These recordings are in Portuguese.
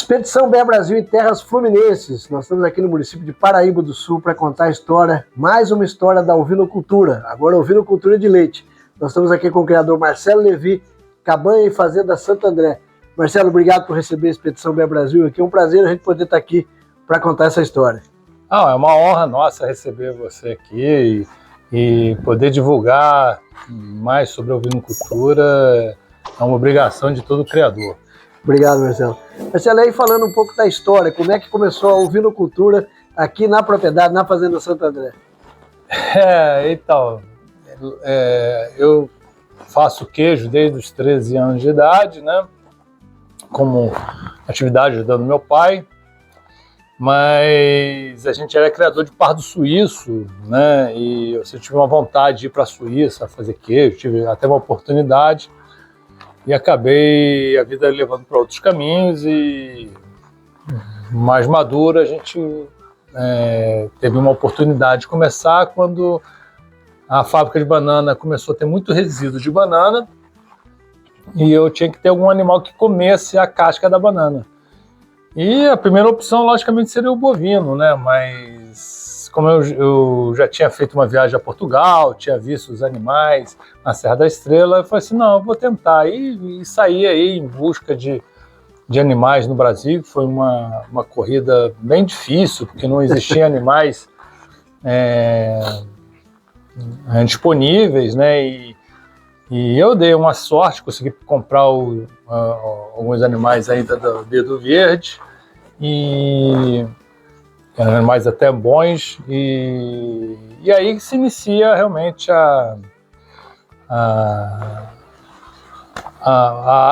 Expedição BR Brasil em terras fluminenses. Nós estamos aqui no município de Paraíba do Sul para contar a história, mais uma história da ovinocultura, agora ovinocultura de leite. Nós estamos aqui com o criador Marcelo Levi, Cabanha e Fazenda Santo André. Marcelo, obrigado por receber a Expedição BR Brasil aqui. É um prazer a gente poder estar aqui para contar essa história. É uma honra nossa receber você aqui e poder divulgar mais sobre a ovinocultura. É uma obrigação de todo criador. Obrigado, Marcelo. Marcelo, aí falando um pouco da história, como é que começou a ovinocultura aqui na propriedade, na Fazenda Santo André? Eu faço queijo desde os 13 anos de idade, né? Como atividade ajudando meu pai, mas a gente era criador de pardo suíço, né? E eu tive uma vontade de ir para a Suíça fazer queijo, tive até uma oportunidade. E acabei a vida levando para outros caminhos e mais maduro a gente teve uma oportunidade de começar quando a fábrica de banana começou a ter muito resíduo de banana e eu tinha que ter algum animal que comesse a casca da banana. E a primeira opção, logicamente, seria o bovino, né? Mas como eu já tinha feito uma viagem a Portugal, tinha visto os animais na Serra da Estrela, eu falei assim, não, eu vou tentar. E saí aí em busca de animais no Brasil. Foi uma corrida bem difícil, porque não existiam animais disponíveis, né? E eu dei uma sorte, consegui comprar alguns animais ainda do Dedo Verde, e eram animais até bons, e aí se inicia realmente a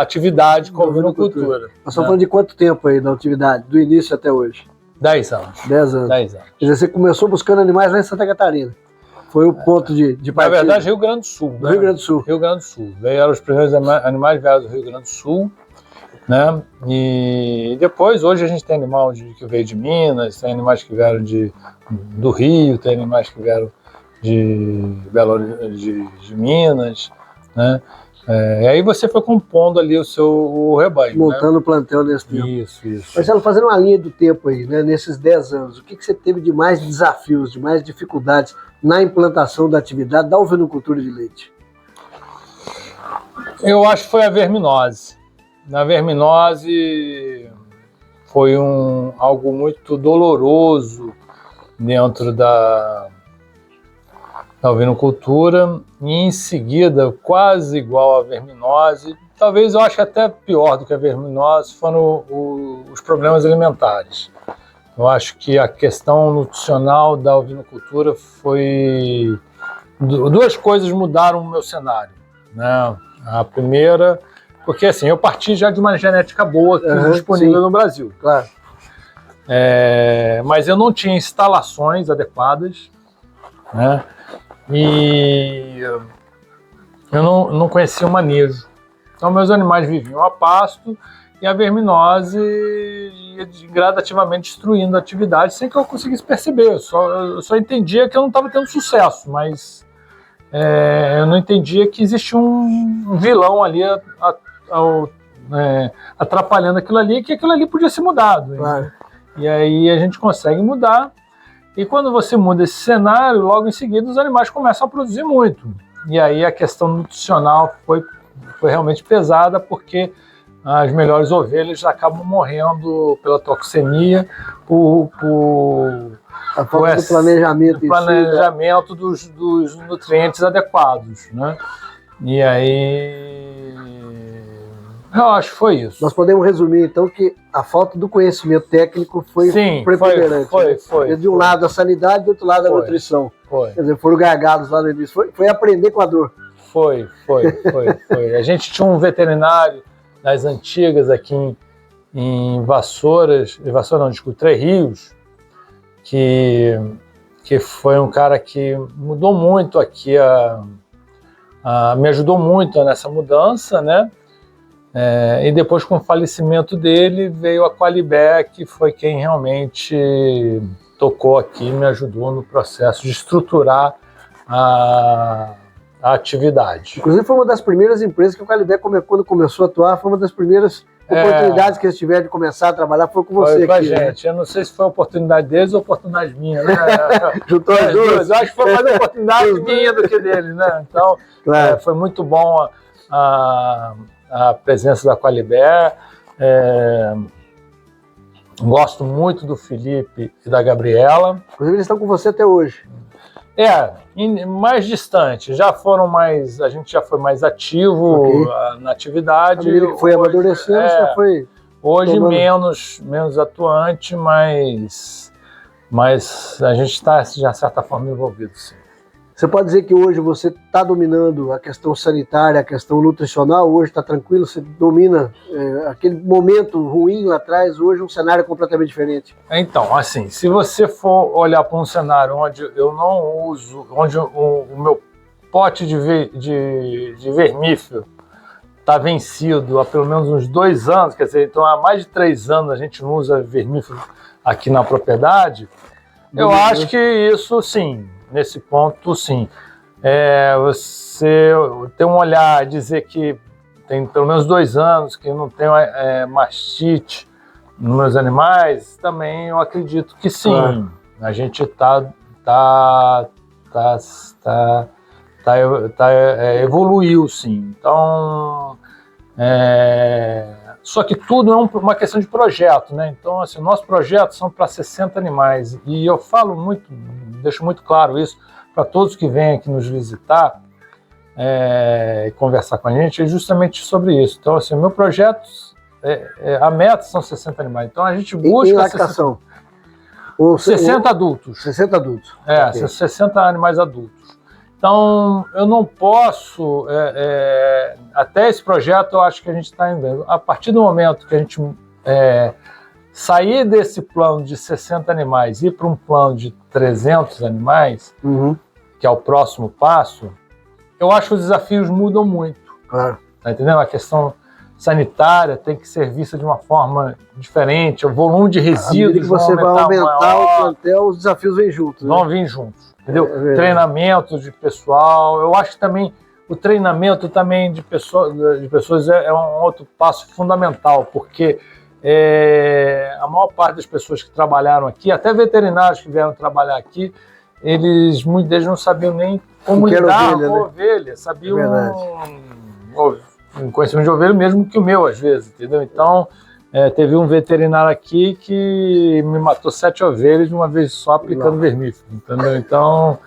atividade com a ovinocultura. Nós estamos falando de quanto tempo aí da atividade, do início até hoje? 10 anos. 10 anos. 10 anos. Quer dizer, você começou buscando animais lá em Santa Catarina. Foi o ponto de partida. Na verdade, Rio Grande do Sul. Rio Grande do Sul. Rio Grande do Sul. Vieram os primeiros animais vieram do Rio Grande do Sul, né? E depois, hoje a gente tem animal que veio de Minas, tem animais que vieram do Rio, tem animais que vieram de Minas, né? E aí você foi compondo ali o rebanho. Montando o plantel nesse tempo. Isso. Marcelo, fazendo uma linha do tempo aí, né, nesses 10 anos, o que você teve de mais desafios, de mais dificuldades na implantação da atividade da ovinocultura de leite? Eu acho que foi a verminose. Na verminose foi algo muito doloroso dentro da ovinocultura, e em seguida, quase igual à verminose, talvez eu acho até pior do que a verminose, foram os problemas alimentares. Eu acho que a questão nutricional da ovinocultura foi... Duas coisas mudaram o meu cenário, né? A primeira, porque assim, eu parti já de uma genética boa disponível no Brasil. Claro. Mas eu não tinha instalações adequadas, né? E eu não conhecia o manejo. Então meus animais viviam a pasto e a verminose ia gradativamente destruindo a atividade sem que eu conseguisse perceber. Eu só entendia que eu não estava tendo sucesso, mas eu não entendia que existia um vilão ali atrapalhando aquilo ali, que aquilo ali podia ser mudado. Claro. E aí a gente consegue mudar. E quando você muda esse cenário, logo em seguida os animais começam a produzir muito. E aí a questão nutricional foi realmente pesada, porque as melhores ovelhas acabam morrendo pela toxemia, a falta do planejamento, dos nutrientes adequados, né? E aí eu acho que foi isso. Nós podemos resumir, então, que a falta do conhecimento técnico foi preponderante. Foi. De um lado a sanidade, do outro lado a nutrição. Foi. Quer dizer, foram gargalos lá no início. Foi aprender com a dor. Foi. A gente tinha um veterinário das antigas aqui em Três Rios, que foi um cara que mudou muito aqui, me ajudou muito nessa mudança, né? E depois, com o falecimento dele, veio a Qualibé, que foi quem realmente tocou aqui, me ajudou no processo de estruturar a a atividade. Inclusive foi uma das primeiras empresas que o Qualibé, quando começou a atuar, foi uma das primeiras oportunidades que eles tiveram de começar a trabalhar, foi com você foi aqui. Gente, né? Eu não sei se foi a oportunidade deles ou a oportunidade minha, né? Juntou as duas. Eu acho que foi mais a oportunidade minha do que deles, né? Então, claro. Foi muito bom a presença da Qualibé. Gosto muito do Felipe e da Gabriela. Inclusive, eles estão com você até hoje. Mais distante, a gente já foi mais ativo na atividade. Que foi amadurecendo, já foi. Hoje menos atuante, mas a gente está, de certa forma, envolvido, sim. Você pode dizer que hoje você está dominando a questão sanitária, a questão nutricional, hoje está tranquilo, você domina aquele momento ruim lá atrás, hoje um cenário completamente diferente. Então, assim, se você for olhar para um cenário onde eu não uso, onde o meu pote de vermífugo está vencido há pelo menos uns 2 anos, quer dizer, então há mais de 3 anos a gente não usa vermífugo aqui na propriedade, eu acho que isso, sim, nesse ponto, sim. Você ter um olhar, dizer que tem pelo menos 2 anos que não tem mastite nos meus animais, também eu acredito que sim. A gente evoluiu, sim. Então, só que tudo é uma questão de projeto, né? Então, assim, nossos projetos são para 60 animais. E eu falo muito, deixo muito claro isso para todos que vêm aqui nos visitar e conversar com a gente, é justamente sobre isso. Então, assim, o meu projeto, a meta são 60 animais. Então, a gente busca... Em lactação? 60 adultos. 60 adultos. 60 animais adultos. Então, eu não posso, até esse projeto eu acho que a gente está indo. A partir do momento que a gente sair desse plano de 60 animais e ir para um plano de 300 animais, que é o próximo passo, eu acho que os desafios mudam muito. Claro. Tá entendendo? A questão sanitária tem que ser vista de uma forma diferente, o volume de resíduos que você vai aumentar o plantel, os desafios vêm juntos. Vão vir juntos. Entendeu? Treinamento de pessoal, eu acho que também o treinamento também de pessoas é um outro passo fundamental, porque a maior parte das pessoas que trabalharam aqui, até veterinários que vieram trabalhar aqui, muitos deles não sabiam nem como lidar com ovelha, sabiam um conhecimento de ovelha mesmo que o meu, às vezes, entendeu? Então, teve um veterinário aqui que me matou 7 ovelhas de uma vez só aplicando vermífugo, entendeu? Então,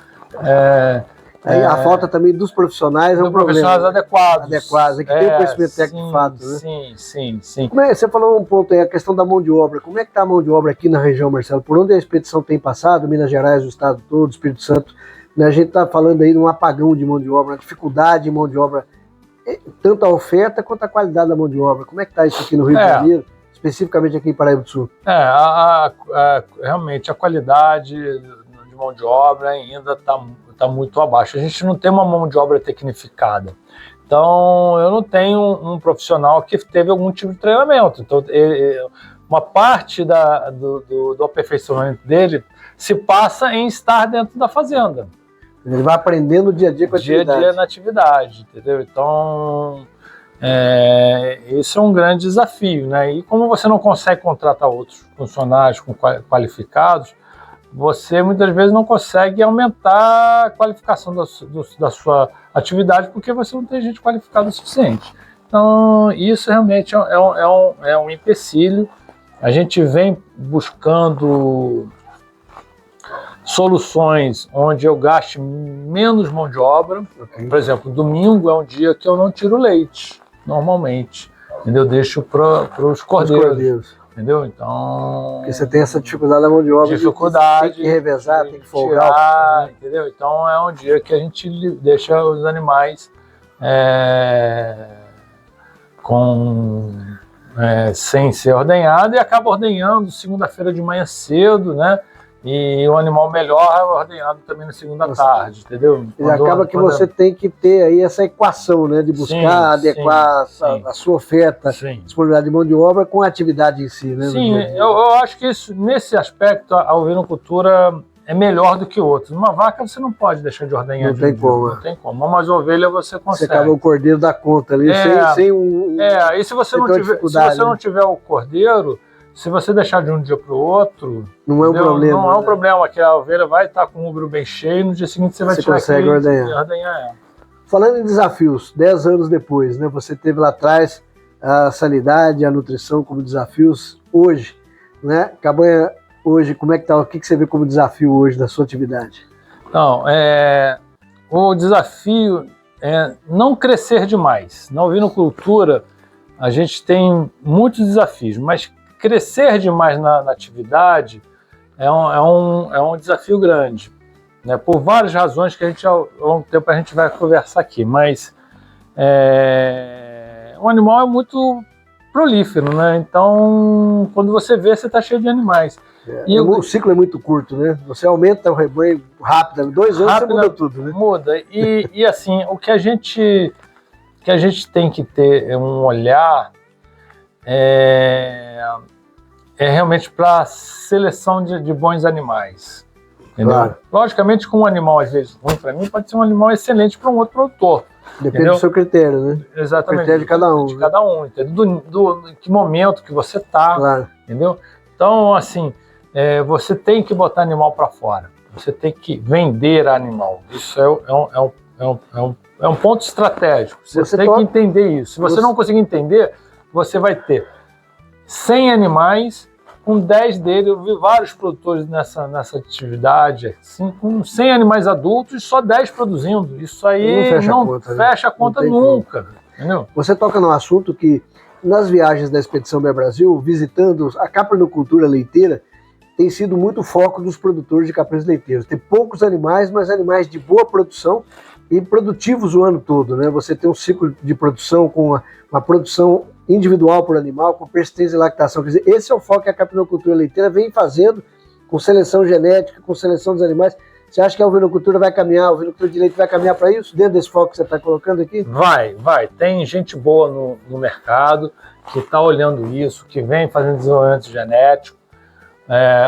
a falta também dos profissionais é um problema. Profissionais adequados. Que tem o conhecimento técnico de fato, né? Sim. Você falou um ponto aí, a questão da mão de obra. Como é que está a mão de obra aqui na região, Marcelo? Por onde a expedição tem passado, Minas Gerais, o estado todo, Espírito Santo, né? A gente está falando aí de um apagão de mão de obra, uma dificuldade de mão de obra, tanto a oferta quanto a qualidade da mão de obra. Como é que está isso aqui no Rio de Janeiro? Especificamente aqui em Paraíba do Sul. Realmente a qualidade de mão de obra ainda está muito abaixo. A gente não tem uma mão de obra tecnificada. Então, eu não tenho um profissional que teve algum tipo de treinamento. Então, uma parte do aperfeiçoamento dele se passa em estar dentro da fazenda. Ele vai aprendendo dia a dia com a atividade. Dia a dia na atividade, entendeu? Então, isso é um grande desafio, né? E como você não consegue contratar outros funcionários qualificados, você muitas vezes não consegue aumentar a qualificação da sua atividade porque você não tem gente qualificada o suficiente. Então, isso realmente é um empecilho. A gente vem buscando soluções onde eu gaste menos mão de obra. Por exemplo, domingo é um dia que eu não tiro leite, normalmente. Entendeu? Eu deixo para os cordeiros. Entendeu? Então... Porque você tem essa dificuldade da mão de obra. Dificuldade. Tem que revezar, tem que folgar. Entendeu? Então é um dia que a gente deixa os animais sem ser ordenhado e acaba ordenhando segunda-feira de manhã cedo, né? E o animal melhor é ordenhado também na segunda tarde, entendeu? E acaba que você tem que ter aí essa equação, né? De buscar adequar a sua oferta, disponibilidade de mão de obra com a atividade em si, né? Sim, eu acho que nesse aspecto a ovinocultura é melhor do que outros. Uma vaca você não pode deixar de ordenhar. Não tem como. Não tem como. Mas ovelha você consegue. Você acaba o cordeiro da conta ali, sem um... e se você não tiver o cordeiro, se você deixar de um dia para o outro... Não é um problema. Não é um problema, que a ovelha vai estar com o úmero bem cheio e no dia seguinte você vai tirar consegue ordenhar ela. Falando em desafios, 10 anos depois, né? Você teve lá atrás a sanidade, a nutrição como desafios. Hoje, né? Cabanha, hoje, como é que tá? O que você vê como desafio hoje da sua atividade? Então, o desafio é não crescer demais. Na ovinocultura, a gente tem muitos desafios, mas crescer demais na atividade é um desafio grande, né? Por várias razões que ao longo do tempo a gente vai conversar aqui, mas o animal é muito prolífero, né? Então, quando você vê, você está cheio de animais. O ciclo é muito curto, né? Você aumenta o rebanho rápido, 2 anos você muda tudo, né? Muda. E assim, o que a gente tem que ter é um olhar realmente para seleção de bons animais. Entendeu? Claro. Logicamente, com um animal às vezes ruim para mim, pode ser um animal excelente para um outro produtor. Depende do seu critério, né? Exatamente. O critério de cada um. De cada um, entendeu? Do que momento que você está, claro. Entendeu? Então, assim, você tem que botar animal para fora. Você tem que vender animal. Isso é um ponto estratégico. Você tem que entender isso. Se você não conseguir entender, você vai ter 100 animais, com 10 deles, eu vi vários produtores nessa atividade, assim, com 100 animais adultos e só 10 produzindo. Isso aí não fecha a conta nunca. Entendeu? Você toca num assunto que, nas viagens da Expedição Bem Brasil, visitando a caprinocultura leiteira, tem sido muito foco dos produtores de caprinos leiteiros. Tem poucos animais, mas animais de boa produção e produtivos o ano todo, né? Você tem um ciclo de produção com uma produção individual por animal, com persistência e lactação. Quer dizer, esse é o foco que a caprinocultura leiteira vem fazendo com seleção genética, com seleção dos animais. Você acha que a ovinocultura vai caminhar, a ovinocultura de leite vai caminhar para isso, dentro desse foco que você está colocando aqui? Vai. Tem gente boa no mercado que está olhando isso, que vem fazendo desenvolvimento genético.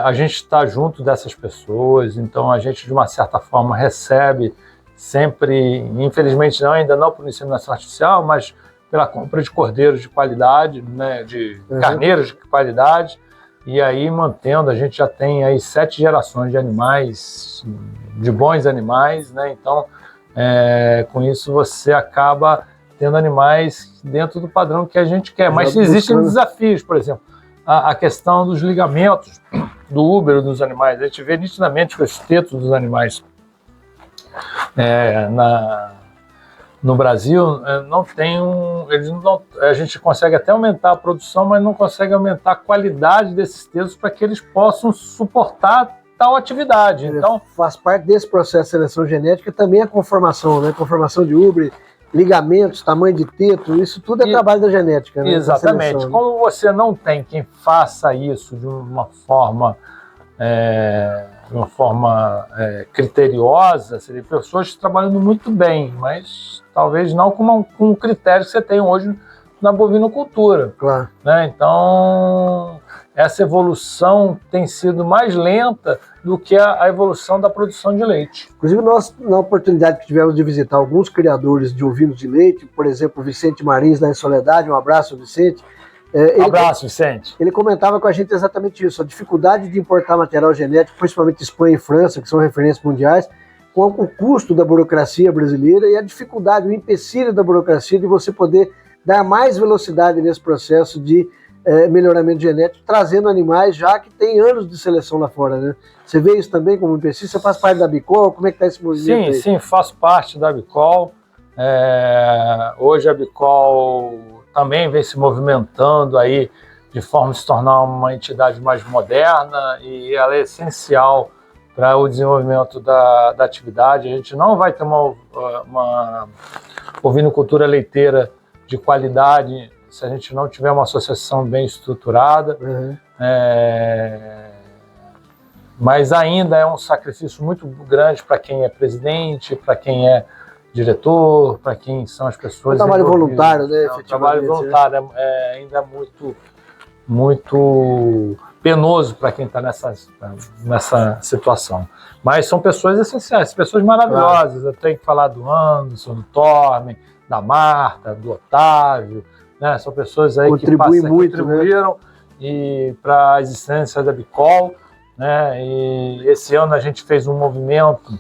A gente está junto dessas pessoas, então a gente, de uma certa forma, recebe sempre, infelizmente ainda não por inseminação artificial, mas pela compra de cordeiros de qualidade, né, de carneiros de qualidade, e aí mantendo, a gente já tem aí 7 gerações de animais, de bons animais, né? Então com isso você acaba tendo animais dentro do padrão que a gente quer, mas existem desafios, por exemplo, a questão dos ligamentos do útero dos animais. A gente vê nitidamente que os tetos dos animais no Brasil não tem a gente consegue até aumentar a produção, mas não consegue aumentar a qualidade desses tetos para que eles possam suportar tal atividade. Então, faz parte desse processo de seleção genética também a conformação, né? Conformação de útero, ligamentos, tamanho de teto, isso tudo é trabalho da genética, né? Exatamente. Seleção, como você não tem quem faça isso de uma forma criteriosa, seriam pessoas trabalhando muito bem, mas talvez não com o critério que você tem hoje na bovinocultura. Claro. Né? Então, essa evolução tem sido mais lenta do que a evolução da produção de leite. Inclusive, nós, na oportunidade que tivemos de visitar alguns criadores de ovinos de leite, por exemplo, o Vicente Marins, lá em Soledade, um abraço, Vicente. Abraço, Vicente. Ele comentava com a gente exatamente isso, a dificuldade de importar material genético, principalmente Espanha e França, que são referências mundiais, com o custo da burocracia brasileira e a dificuldade, o empecilho da burocracia de você poder dar mais velocidade nesse processo de melhoramento genético, trazendo animais já que tem anos de seleção lá fora, né? Você vê isso também como empecilho? Você faz parte da Bicol? Como é que está esse movimento aí? Sim, faço parte da Bicol. Hoje a Bicol também vem se movimentando aí de forma a se tornar uma entidade mais moderna e ela é essencial para o desenvolvimento da atividade. A gente não vai ter uma ovinocultura leiteira de qualidade se a gente não tiver uma associação bem estruturada. Mas ainda é um sacrifício muito grande para quem é presidente, para quem é diretor, para quem são as pessoas. É um trabalho voluntário, né? O trabalho voluntário ainda muito penoso para quem está nessa situação. Mas são pessoas essenciais, pessoas maravilhosas. Eu tenho que falar do Anderson, do Tormen, da Marta, do Otávio, né? São pessoas aí que contribuíram, né? Para a existência da Abicol, né? E esse ano a gente fez um movimento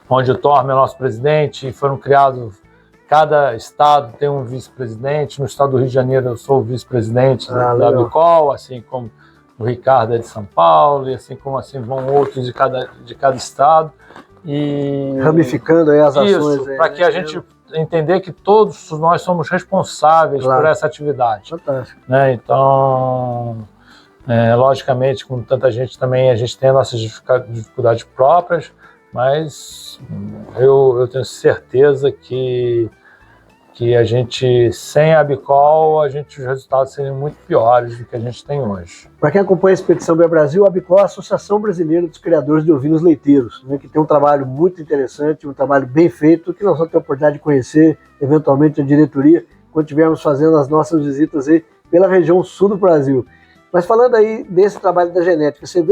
onde o Tormen é nosso presidente, e foram criados, cada estado tem um vice-presidente. No estado do Rio de Janeiro eu sou o vice-presidente da Abicol, assim como o Ricardo é de São Paulo, e assim como assim vão outros de cada estado. E ramificando aí as ações. Isso, para que a gente entender que todos nós somos responsáveis por essa atividade. Fantástico. Né? Então, logicamente, com tanta gente também, a gente tem as nossas dificuldades próprias, mas eu tenho certeza que a gente, sem a Abicol, os resultados seriam muito piores do que a gente tem hoje. Para quem acompanha a Expedição Bem Brasil, a Abicol é a Associação Brasileira dos Criadores de Ovinos Leiteiros, né, que tem um trabalho muito interessante, um trabalho bem feito, que nós vamos ter a oportunidade de conhecer, eventualmente, a diretoria, quando estivermos fazendo as nossas visitas aí pela região sul do Brasil. Mas falando aí desse trabalho da genética, você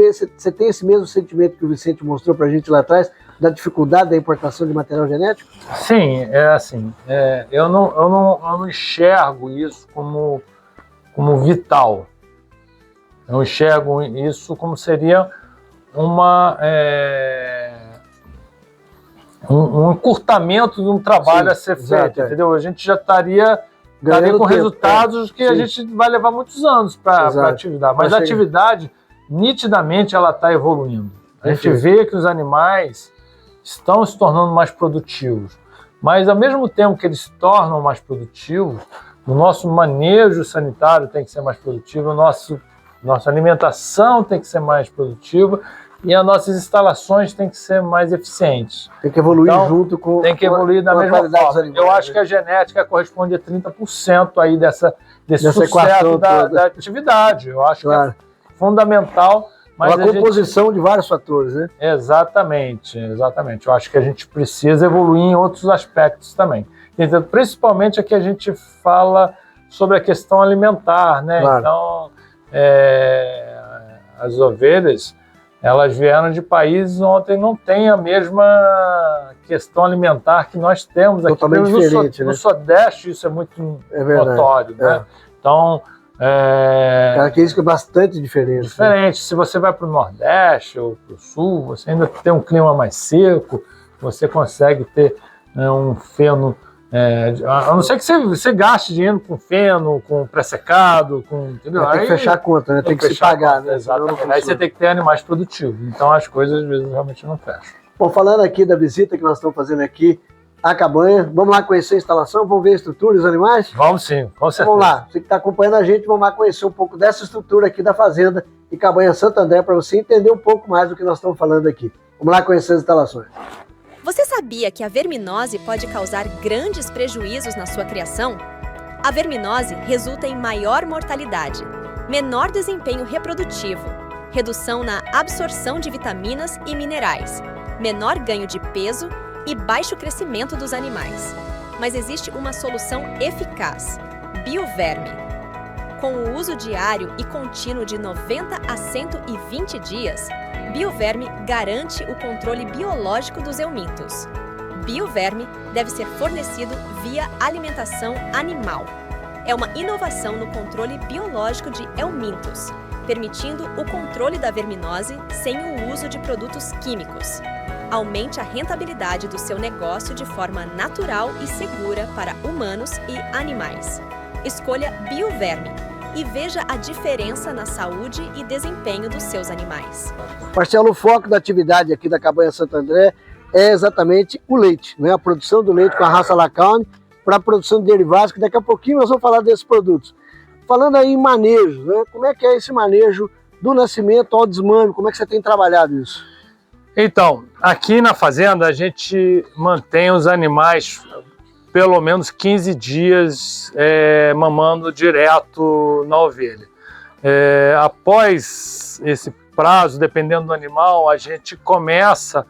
tem esse mesmo sentimento que o Vicente mostrou para a gente lá atrás, da dificuldade da importação de material genético? Sim, eu não enxergo isso como vital. Eu enxergo isso como seria um encurtamento de um trabalho a ser feito, entendeu? A gente já estaria com resultados que a gente vai levar muitos anos para a atividade. Mas a atividade, nitidamente, ela está evoluindo. A gente vê que os animais estão se tornando mais produtivos. Mas, ao mesmo tempo que eles se tornam mais produtivos, o nosso manejo sanitário tem que ser mais produtivo, nossa alimentação tem que ser mais produtiva e as nossas instalações têm que ser mais eficientes. Tem que evoluir junto com tem que evoluir da mesma forma. Eu acho que a genética corresponde a 30% aí desse sucesso da atividade. Eu acho que é fundamental. Mas uma composição de vários fatores, né? Exatamente. Eu acho que a gente precisa evoluir em outros aspectos também. Então, principalmente aqui a gente fala sobre a questão alimentar, né? Claro. Então, as ovelhas, elas vieram de países onde não tem a mesma questão alimentar que nós temos aqui. Totalmente diferente, no Sudeste isso é muito notório, né? Então, característica bastante diferente. Diferente. Né? Se você vai para o Nordeste ou para o Sul, você ainda tem um clima mais seco, você consegue ter um feno. A não ser que você gaste dinheiro com feno, com pré-secado, entendeu? Tem que fechar a conta, né? Tem que se pagar, né? Exatamente. Aí você tem que ter animais produtivos. Então as coisas às vezes realmente não fecham. Bom, falando aqui da visita que nós estamos fazendo aqui à cabanha, vamos lá conhecer a instalação, vamos ver a estrutura e os animais? Vamos sim, com certeza. Vamos lá, você que está acompanhando a gente, vamos lá conhecer um pouco dessa estrutura aqui da fazenda e Cabanha Santo André, para você entender um pouco mais do que nós estamos falando aqui. Vamos lá conhecer as instalações. Você sabia que a verminose pode causar grandes prejuízos na sua criação? A verminose resulta em maior mortalidade, menor desempenho reprodutivo, redução na absorção de vitaminas e minerais, menor ganho de peso e baixo crescimento dos animais. Mas existe uma solução eficaz: Bioverme. Com o uso diário e contínuo de 90 a 120 dias, Bioverme garante o controle biológico dos eumintos. Bioverme deve ser fornecido via alimentação animal. É uma inovação no controle biológico de eumintos, permitindo o controle da verminose sem o uso de produtos químicos. Aumente a rentabilidade do seu negócio de forma natural e segura para humanos e animais. Escolha Bioverme e veja a diferença na saúde e desempenho dos seus animais. Marcelo, o foco da atividade aqui da Cabanha Santo André é exatamente o leite, né? A produção do leite com a raça Lacaune para a produção de derivados, que daqui a pouquinho nós vamos falar desses produtos. Falando aí em manejo, né? Como é que é esse manejo do nascimento ao desmame? Como é que você tem trabalhado isso? Então, aqui na fazenda a gente mantém os animais pelo menos 15 dias mamando direto na ovelha. Após esse prazo, dependendo do animal, a gente começa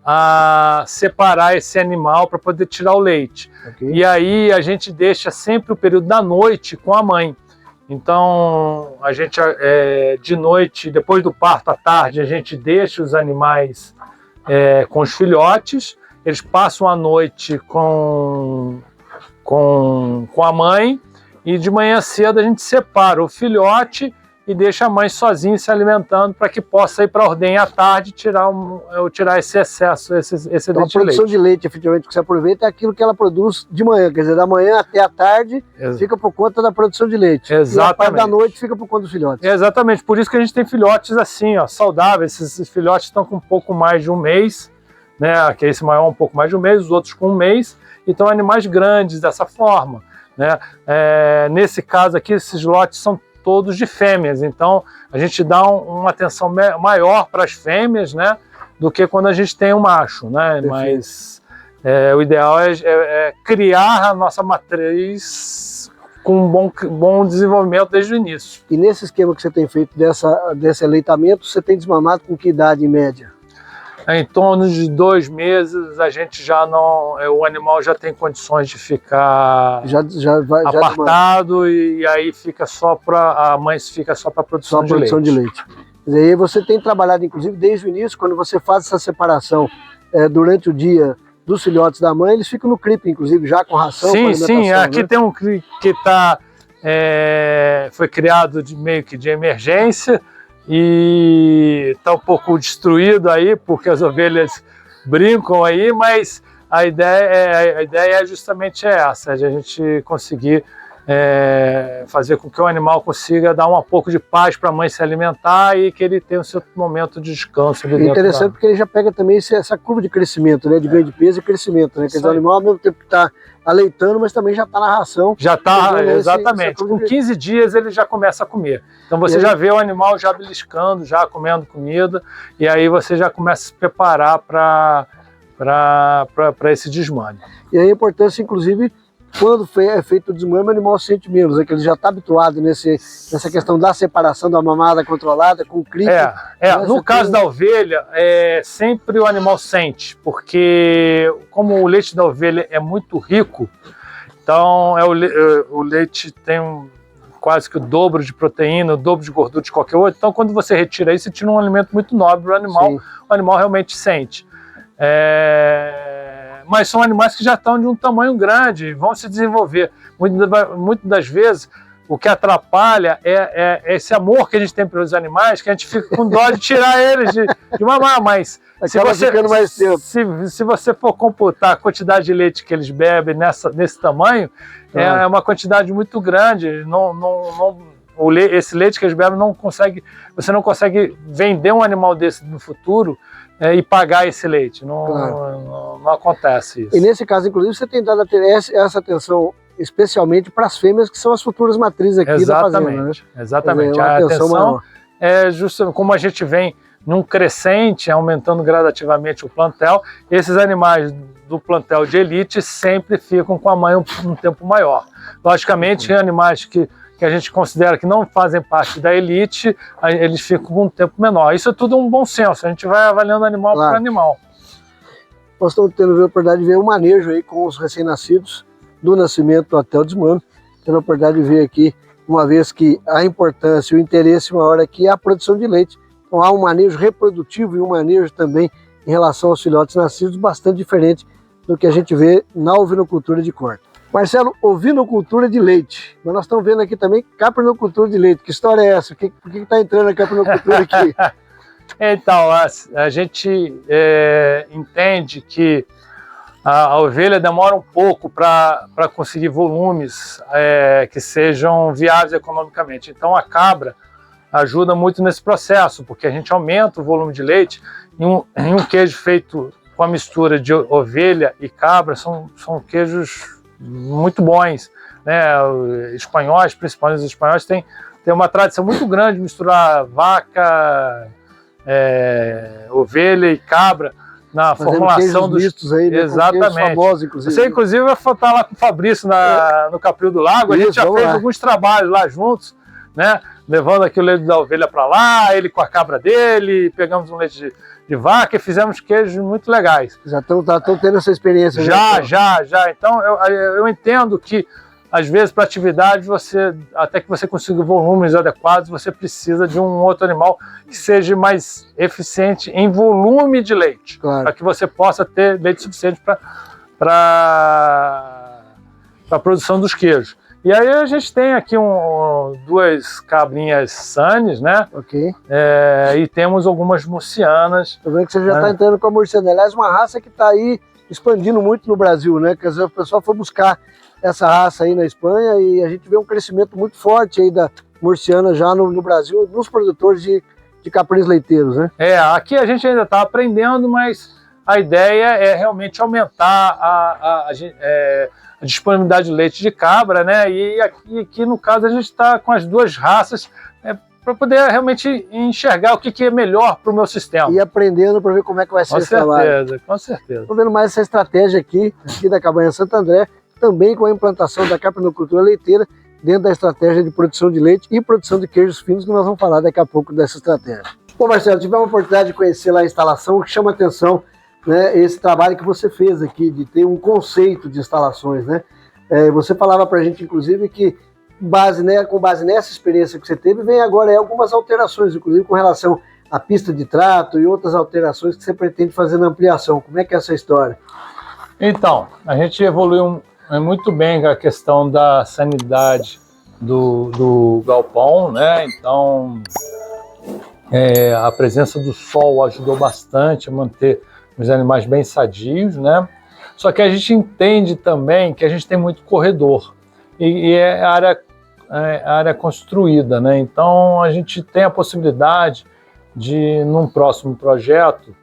a separar esse animal para poder tirar o leite. Okay. E aí a gente deixa sempre o período da noite com a mãe. Então, a gente, de noite, depois do parto à tarde, a gente deixa os animais com os filhotes, eles passam a noite com a mãe, e de manhã cedo a gente separa o filhote e deixa a mãe sozinha se alimentando para que possa ir para a ordenha à tarde e tirar esse excesso, esse então, leite. A produção de leite, efetivamente, que você aproveita é aquilo que ela produz de manhã, quer dizer, da manhã até a tarde fica por conta da produção de leite. Exatamente. E a parte da noite fica por conta dos filhotes. Exatamente, por isso que a gente tem filhotes assim, ó, saudáveis. Esses filhotes estão com um pouco mais de um mês, né? Que esse maior um pouco mais de um mês, os outros com um mês, e estão animais grandes dessa forma, né? Nesse caso aqui, esses lotes são todos de fêmeas, então a gente dá uma atenção maior para as fêmeas, né, do que quando a gente tem um macho, né? Mas o ideal é criar a nossa matriz com um bom desenvolvimento desde o início. E nesse esquema que você tem feito desse aleitamento, você tem desmamado com que idade em média? Em torno de 2 meses, a gente já não, o animal já tem condições de ficar apartado, e aí fica a mãe fica só para produção de leite. E aí você tem trabalhado, inclusive, desde o início, quando você faz essa separação durante o dia dos filhotes da mãe, eles ficam no CRIP, inclusive, já com ração. Sim, aqui, né? Tem um CRIP que foi criado meio que de emergência, e está um pouco destruído aí, porque as ovelhas brincam aí, mas a ideia é justamente essa, de a gente conseguir fazer com que o animal consiga dar um pouco de paz para a mãe se alimentar e que ele tenha o seu momento de descanso. É interessante porque ele já pega também essa curva de crescimento, né, de ganho de peso e crescimento, né? Quer dizer, o animal ao mesmo tempo que está aleitando, mas também já está na ração. Já está, exatamente. Com 15 dias ele já começa a comer. Então você já vê o animal já beliscando, já comendo comida, e aí você já começa a se preparar para esse desmame. E aí a importância, inclusive, quando é feito o desmame, o animal sente menos, né? Que ele já está habituado nessa questão da separação da mamada controlada com o CRIP. No caso da ovelha, sempre o animal sente, porque como o leite da ovelha é muito rico, então o leite tem quase que o dobro de proteína, o dobro de gordura de qualquer outro, então quando você retira isso, você tira um alimento muito nobre para o animal. Sim. O animal realmente sente. Mas são animais que já estão de um tamanho grande, vão se desenvolver. Muitas das vezes, o que atrapalha é esse amor que a gente tem pelos animais, que a gente fica com dó de tirar eles de mamar, mas se você for computar a quantidade de leite que eles bebem nesse tamanho, é uma quantidade muito grande. Esse leite que eles bebem você não consegue vender um animal desse no futuro e pagar esse leite. Não acontece isso. E nesse caso, inclusive, você tem dado essa atenção especialmente para as fêmeas, que são as futuras matrizes aqui da fazenda, né? Exatamente. A atenção é justamente como a gente vem num crescente, aumentando gradativamente o plantel. Esses animais do plantel de elite sempre ficam com a mãe um tempo maior. Logicamente, animais que a gente considera que não fazem parte da elite, eles ficam com um tempo menor. Isso é tudo um bom senso, a gente vai avaliando animal por animal. Nós estamos tendo a oportunidade de ver o manejo aí com os recém-nascidos, do nascimento até o desmame. Tendo a oportunidade de ver aqui, uma vez que a importância e o interesse maior aqui é a produção de leite. Então há um manejo reprodutivo e um manejo também em relação aos filhotes nascidos bastante diferente do que a gente vê na ovinocultura de corte. Marcelo, ovinocultura de leite. Mas nós estamos vendo aqui também caprinocultura de leite. Que história é essa? Por que está entrando a caprinocultura aqui? Então, a gente entende que a ovelha demora um pouco para conseguir volumes que sejam viáveis economicamente. Então, a cabra ajuda muito nesse processo, porque a gente aumenta o volume de leite. Em um queijo feito com a mistura de ovelha e cabra, são queijos muito bons, né? Espanhóis, principalmente os espanhóis, têm uma tradição muito grande de misturar vaca, ovelha e cabra na formulação dos mistos aí, né? Exatamente. Famosos, inclusive. Você, inclusive, vai estar lá com o Fabrício no Caprio do Lago. A gente já fez alguns trabalhos lá juntos, né? Levando aqui o leite da ovelha para lá, ele com a cabra dele, pegamos um leite de vaca e fizemos queijos muito legais. Já estão tendo essa experiência? Já. Então, eu entendo que às vezes, para atividade, até que você consiga volumes adequados, você precisa de um outro animal que seja mais eficiente em volume de leite, para que você possa ter leite suficiente para a produção dos queijos. E aí a gente tem aqui duas cabrinhas Sanes, né? Ok. E temos algumas murcianas. Tô vendo que você já está entrando com a murciana. Aliás, uma raça que está aí expandindo muito no Brasil, né? Quer dizer, o pessoal foi buscar essa raça aí na Espanha e a gente vê um crescimento muito forte aí da murciana já no Brasil, nos produtores de caprinos leiteiros, né? Aqui a gente ainda está aprendendo, mas a ideia é realmente aumentar a disponibilidade de leite de cabra, né? E aqui no caso a gente está com as duas raças para poder realmente enxergar o que é melhor para o meu sistema. E aprendendo para ver como é que vai ser esse trabalho. Com certeza. Estou vendo mais essa estratégia aqui da Cabanha Santo André, também com a implantação da caprinocultura leiteira dentro da estratégia de produção de leite e produção de queijos finos, que nós vamos falar daqui a pouco dessa estratégia. Bom, Marcelo, tivemos a oportunidade de conhecer lá a instalação, que chama atenção, né, esse trabalho que você fez aqui, de ter um conceito de instalações, né? Você falava para a gente, inclusive, que com base nessa experiência que você teve, vem agora algumas alterações, inclusive com relação à pista de trato e outras alterações que você pretende fazer na ampliação. Como é que é essa história? Então, a gente evoluiu muito bem a questão da sanidade do galpão, né? Então, a presença do sol ajudou bastante a manter os animais bem sadios, né? Só que a gente entende também que a gente tem muito corredor e é área construída, né? Então a gente tem a possibilidade de, num próximo projeto,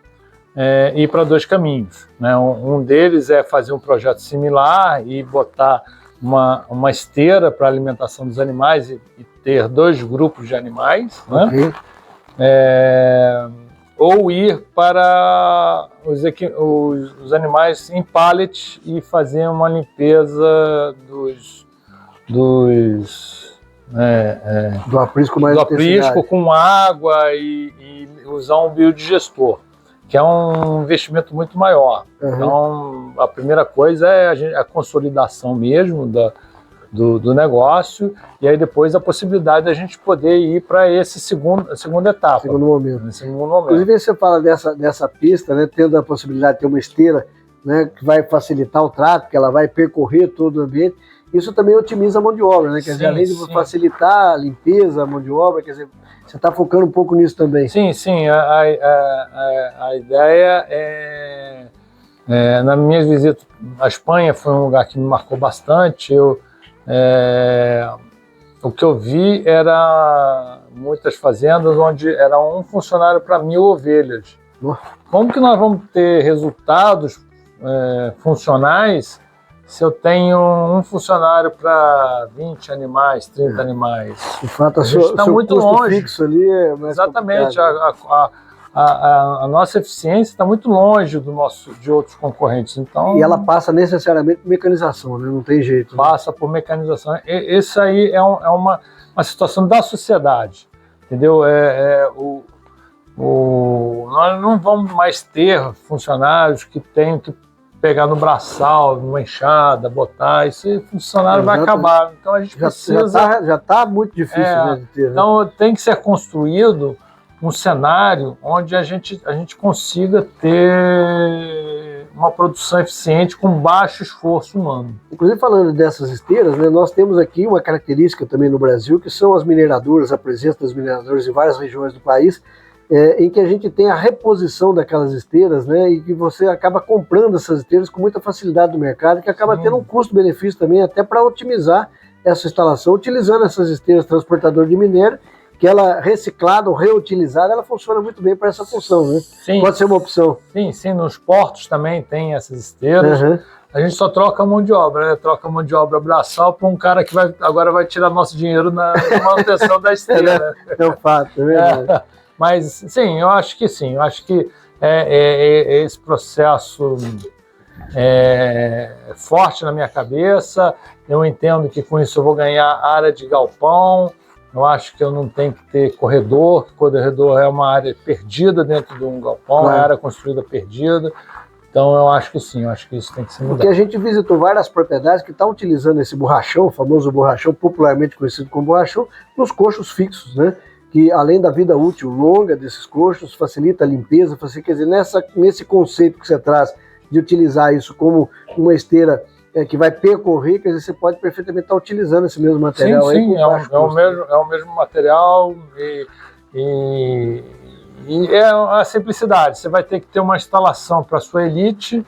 ir para dois caminhos, né? Um deles é fazer um projeto similar e botar uma esteira para alimentação dos animais e ter dois grupos de animais, né? Okay. Ou ir para os animais em pallet e fazer uma limpeza do aprisco com água e usar um biodigestor, que é um investimento muito maior. Uhum. Então, a primeira coisa é a consolidação mesmo do negócio, e aí depois a possibilidade da gente poder ir para essa segunda etapa. Segundo momento. Inclusive, você fala dessa pista, né, tendo a possibilidade de ter uma esteira, né, que vai facilitar o trato, que ela vai percorrer todo o ambiente. Isso também otimiza a mão de obra, né? Quer dizer, além de facilitar a limpeza, a mão de obra, quer dizer, você está focando um pouco nisso também. Sim. A ideia nas minhas visitas à Espanha foi um lugar que me marcou bastante. O que eu vi era muitas fazendas onde era um funcionário para 1000 ovelhas. Como que nós vamos ter resultados funcionais se eu tenho um funcionário para 20 animais, 30 animais? De fato, a gente está muito longe. Fixo ali é mais exatamente. A nossa eficiência está muito longe de outros concorrentes. Então, e ela passa necessariamente por mecanização, né? Não tem jeito. Né? Passa por mecanização. Isso aí é uma situação da sociedade, entendeu? Nós não vamos mais ter funcionários que tenham que pegar no braçal, numa enxada, botar, esse funcionário vai acabar. Então a gente precisa... Já está muito difícil, né, de ter, né? Então tem que ser construído um cenário onde a gente consiga ter uma produção eficiente com baixo esforço humano. Inclusive, falando dessas esteiras, né, nós temos aqui uma característica também no Brasil, que são as mineradoras, a presença das mineradoras em várias regiões do país, em que a gente tem a reposição daquelas esteiras, né, e que você acaba comprando essas esteiras com muita facilidade no mercado, que acaba tendo um custo-benefício também, até para otimizar essa instalação, utilizando essas esteiras transportadoras de minério, que ela reciclada ou reutilizada, ela funciona muito bem para essa função, né? Sim. Pode ser uma opção. Sim, nos portos também tem essas esteiras. Uhum. A gente só troca a mão de obra, né? Troca a mão de obra braçal para um cara que agora vai tirar nosso dinheiro na manutenção da esteira. É um fato, é verdade. Mas sim, eu acho que sim. Eu acho que esse processo é forte na minha cabeça. Eu entendo que com isso eu vou ganhar área de galpão. Eu acho que eu não tenho que ter corredor, que corredor é uma área perdida dentro de um galpão, é área construída perdida. Então eu acho que sim, eu acho que isso tem que ser mudado. Porque a gente visitou várias propriedades que estão utilizando esse borrachão, o famoso borrachão, popularmente conhecido como borrachão, nos coxos fixos, né? Que além da vida útil longa desses coxos, facilita a limpeza, quer dizer, nesse conceito que você traz de utilizar isso como uma esteira que vai percorrer, quer dizer, você pode perfeitamente estar utilizando esse mesmo material. Sim, aí, é o mesmo material e é a simplicidade. Você vai ter que ter uma instalação para a sua elite,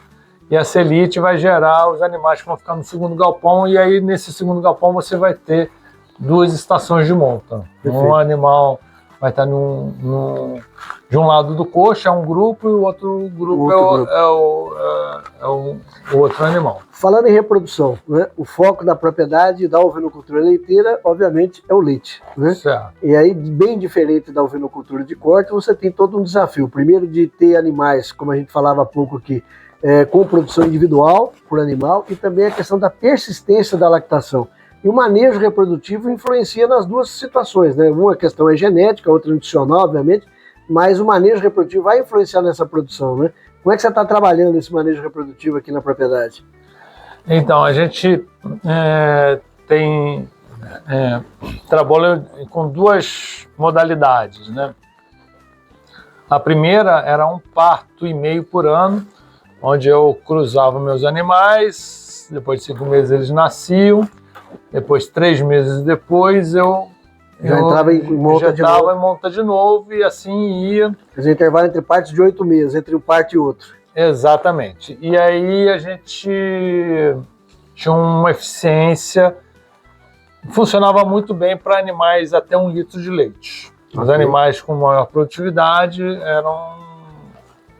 e essa elite vai gerar os animais que vão ficar no segundo galpão, e aí nesse segundo galpão você vai ter 2 estações de monta. Perfeito. Um animal vai estar de um lado do coxo, é um grupo, e o outro grupo é o outro animal. Falando em reprodução, né, o foco da propriedade da ovinocultura leiteira, obviamente, é o leite. Né? Certo. E aí, bem diferente da ovinocultura de corte, você tem todo um desafio. Primeiro, de ter animais, como a gente falava há pouco aqui, com produção individual por animal, e também a questão da persistência da lactação. E o manejo reprodutivo influencia nas duas situações, né? Uma questão é genética, outra nutricional, obviamente, mas o manejo reprodutivo vai influenciar nessa produção, né? Como é que você está trabalhando esse manejo reprodutivo aqui na propriedade? Então, a gente trabalha com 2 modalidades, né? A primeira era um parto e meio por ano, onde eu cruzava meus animais, depois de 5 meses eles nasciam, depois 3 meses depois eu entrava em monta de novo e assim ia. Quer dizer, intervalo entre partos de 8 meses, entre um parto e outro. Exatamente. E aí a gente tinha uma eficiência, funcionava muito bem para animais até 1 litro de leite. Os animais com maior produtividade eram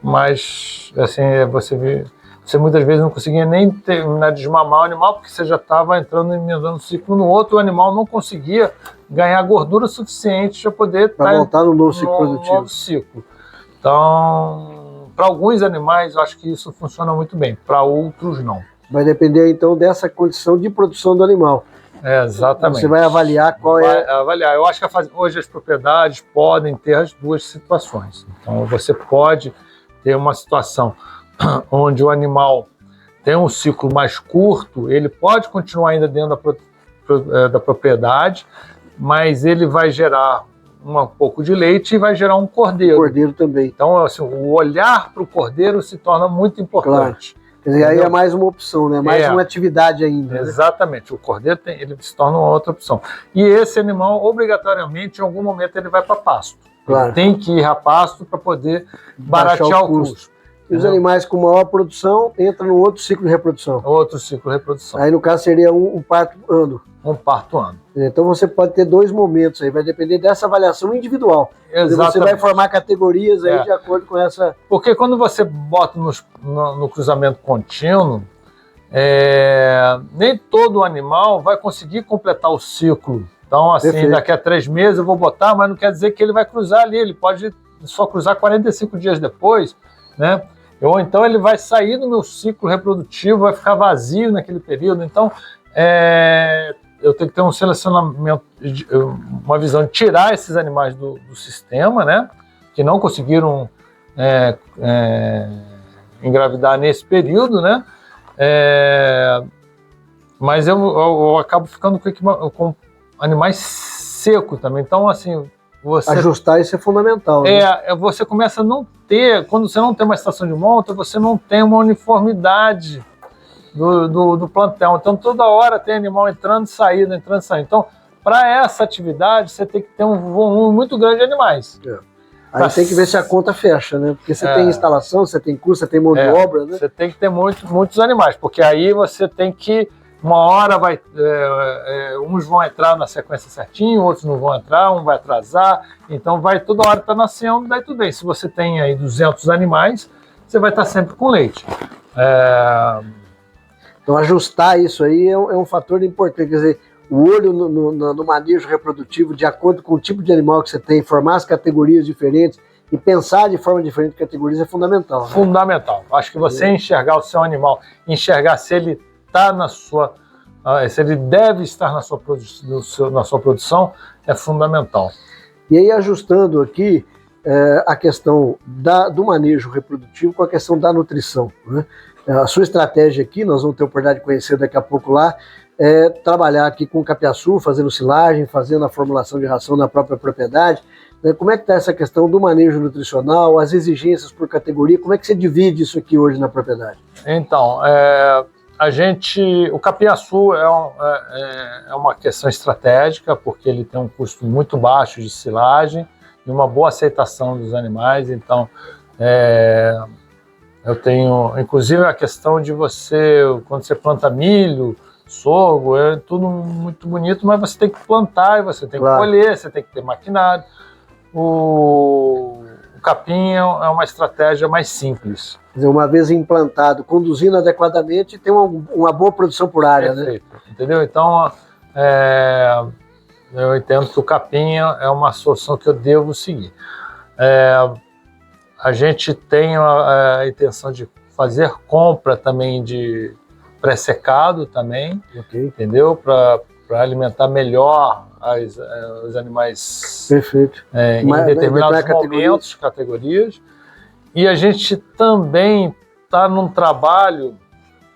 mais, assim, você muitas vezes não conseguia nem terminar de desmamar o animal, porque você já estava entrando e emendando um ciclo no outro, o animal não conseguia ganhar gordura suficiente para poder voltar no novo ciclo produtivo. Novo ciclo. Então, para alguns animais, eu acho que isso funciona muito bem, para outros não. Vai depender, então, dessa condição de produção do animal. Exatamente. Você vai avaliar avaliar. Eu acho que hoje as propriedades podem ter as 2 situações. Então, você pode ter uma situação onde o animal tem um ciclo mais curto, ele pode continuar ainda dentro da propriedade, mas ele vai gerar um pouco de leite e vai gerar um cordeiro. Cordeiro também. Então, assim, o olhar para o cordeiro se torna muito importante. Claro. Quer dizer, aí é mais uma opção, né? Mais uma atividade ainda. Exatamente. Né? O cordeiro ele se torna uma outra opção. E esse animal, obrigatoriamente, em algum momento, ele vai para pasto. Claro. Ele tem que ir a pasto para poder baratear o custo. E os animais com maior produção entram no outro ciclo de reprodução. Outro ciclo de reprodução. Aí, no caso, seria um parto ano. Um parto ano. Então, você pode ter 2 momentos aí, vai depender dessa avaliação individual. Exatamente. Você vai formar categorias aí de acordo com essa... Porque quando você bota no cruzamento contínuo, nem todo animal vai conseguir completar o ciclo. Então, assim, perfeito. Daqui a 3 meses eu vou botar, mas não quer dizer que ele vai cruzar ali, ele pode só cruzar 45 dias depois, né? Ou então ele vai sair do meu ciclo reprodutivo, vai ficar vazio naquele período. Então, eu tenho que ter um selecionamento, uma visão de tirar esses animais do sistema, né? Que não conseguiram engravidar nesse período, né? Mas eu acabo ficando com animais secos também. Então, assim... ajustar isso é fundamental. Né? Você começa a não ter, quando você não tem uma estação de monta, você não tem uma uniformidade do plantel. Então, toda hora tem animal entrando e saindo, entrando e saindo. Então, para essa atividade, você tem que ter um volume muito grande de animais. Aí tem que ver se a conta fecha, né? Porque você tem instalação, você tem custo, você tem mão de obra, né? Você tem que ter muitos animais, porque aí você tem que... Uma hora uns vão entrar na sequência certinho, outros não vão entrar, um vai atrasar. Então, toda hora está nascendo, daí tudo bem. Se você tem aí 200 animais, você vai estar sempre com leite. Então, ajustar isso aí é um fator importante. Quer dizer, o olho no manejo reprodutivo, de acordo com o tipo de animal que você tem, formar as categorias diferentes e pensar de forma diferente categorias é fundamental. Né? Fundamental. Acho que você enxergar o seu animal, enxergar se ele se ele deve estar na sua produção, é fundamental. E aí, ajustando aqui, a questão do manejo reprodutivo com a questão da nutrição, né? A sua estratégia aqui, nós vamos ter a oportunidade de conhecer daqui a pouco lá, é trabalhar aqui com capiaçu, fazendo silagem, fazendo a formulação de ração na própria propriedade. Né? Como é que está essa questão do manejo nutricional, as exigências por categoria, como é que você divide isso aqui hoje na propriedade? Então, o capiaçu é uma questão estratégica, porque ele tem um custo muito baixo de silagem e uma boa aceitação dos animais. Então, eu tenho, inclusive, a questão de quando você planta milho, sorgo, é tudo muito bonito, mas você tem que plantar, e você tem que colher, você tem que ter maquinário. O capim é uma estratégia mais simples. Quer dizer, uma vez implantado, conduzindo adequadamente, tem uma boa produção por área, perfeito, né? Entendeu? Então, eu entendo que o capim é uma solução que eu devo seguir. A gente tem a intenção de fazer compra também de pré-secado também, entendeu? Para alimentar melhor os animais. Perfeito. Em determinados momentos, categorias. E a gente também está num trabalho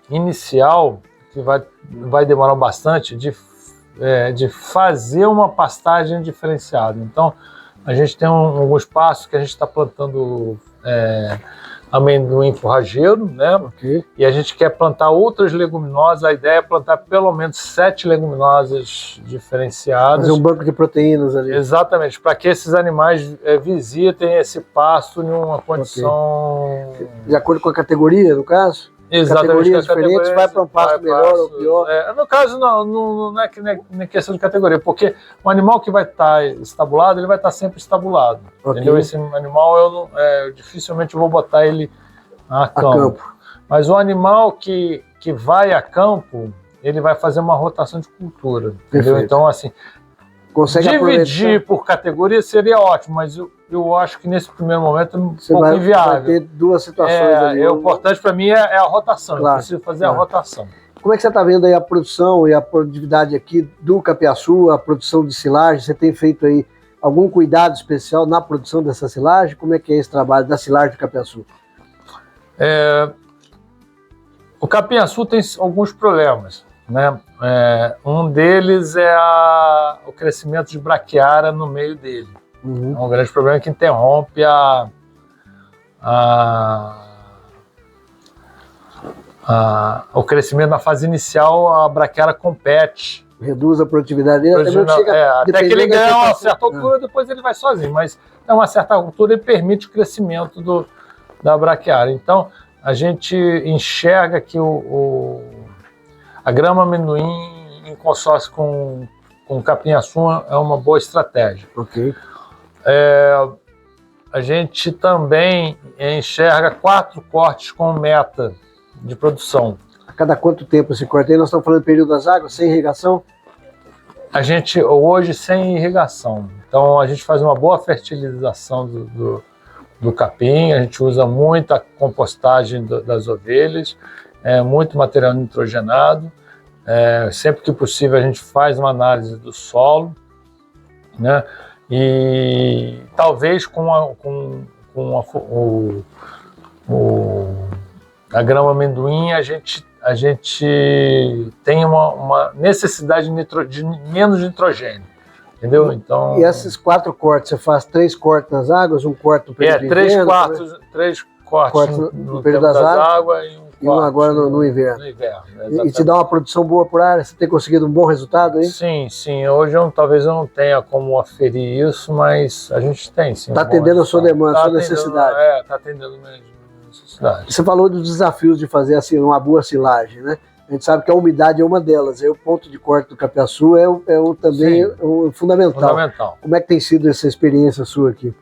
inicial, que vai demorar bastante, de fazer uma pastagem diferenciada. Então, a gente tem alguns passos que a gente está plantando amendoim forrageiro, né? E a gente quer plantar outras leguminosas. A ideia é plantar pelo menos 7 leguminosas diferenciadas. Fazer um banco de proteínas ali. Exatamente, para que esses animais visitem esse pasto em uma condição... De acordo com a categoria, no caso? Exatamente. Categorias diferentes, vai para um pasto melhor ou pior? No caso, não é que nem questão de categoria, porque o animal que vai estar estabulado, ele vai estar sempre estabulado. Entendeu? Esse animal, eu dificilmente vou botar ele a campo. Mas o animal que vai a campo, ele vai fazer uma rotação de cultura. Entendeu? Então, assim, dividir por categoria seria ótimo, mas eu acho que nesse primeiro momento é um pouco inviável. Vai ter duas situações ali. O importante para mim é a rotação, eu preciso fazer a rotação. Como é que você está vendo aí a produção e a produtividade aqui do capiaçu, a produção de silagem? Você tem feito aí algum cuidado especial na produção dessa silagem? Como é que é esse trabalho da silagem do capiaçu? O capiaçu tem alguns problemas, né? Um deles é o crescimento de braquiária no meio dele. É um grande problema que interrompe o crescimento na fase inicial. A braquiária compete. Reduz a produtividade dele. Até que ele ganha uma certa altura, depois ele vai sozinho. Mas a uma certa altura ele permite o crescimento da braquiária. Então, a gente enxerga que a grama amendoim em consórcio com o capim-açu é uma boa estratégia. A gente também enxerga 4 cortes com meta de produção. A cada quanto tempo esse corte aí? Nós estamos falando do período das águas, sem irrigação? A gente, hoje, sem irrigação. Então, a gente faz uma boa fertilização do capim, a gente usa muita compostagem das ovelhas, muito material nitrogenado. Sempre que possível, a gente faz uma análise do solo, né? E talvez com a grama amendoim a gente tem uma necessidade de menos nitrogênio, entendeu? Então, e esses 4 cortes, você faz 3 cortes nas águas, um corte no período de inverno? 3 cortes no período das águas e um agora no inverno. E te dá uma produção boa por área? Você tem conseguido um bom resultado aí? Sim. Hoje talvez eu não tenha como aferir isso, mas a gente tem, sim. Está atendendo a sua demanda, a sua necessidade. Está atendendo a minha necessidade. Você falou dos desafios de fazer assim, uma boa silagem, né? A gente sabe que a umidade é uma delas. Aí o ponto de corte do capiaçu também fundamental. Como é que tem sido essa experiência sua aqui?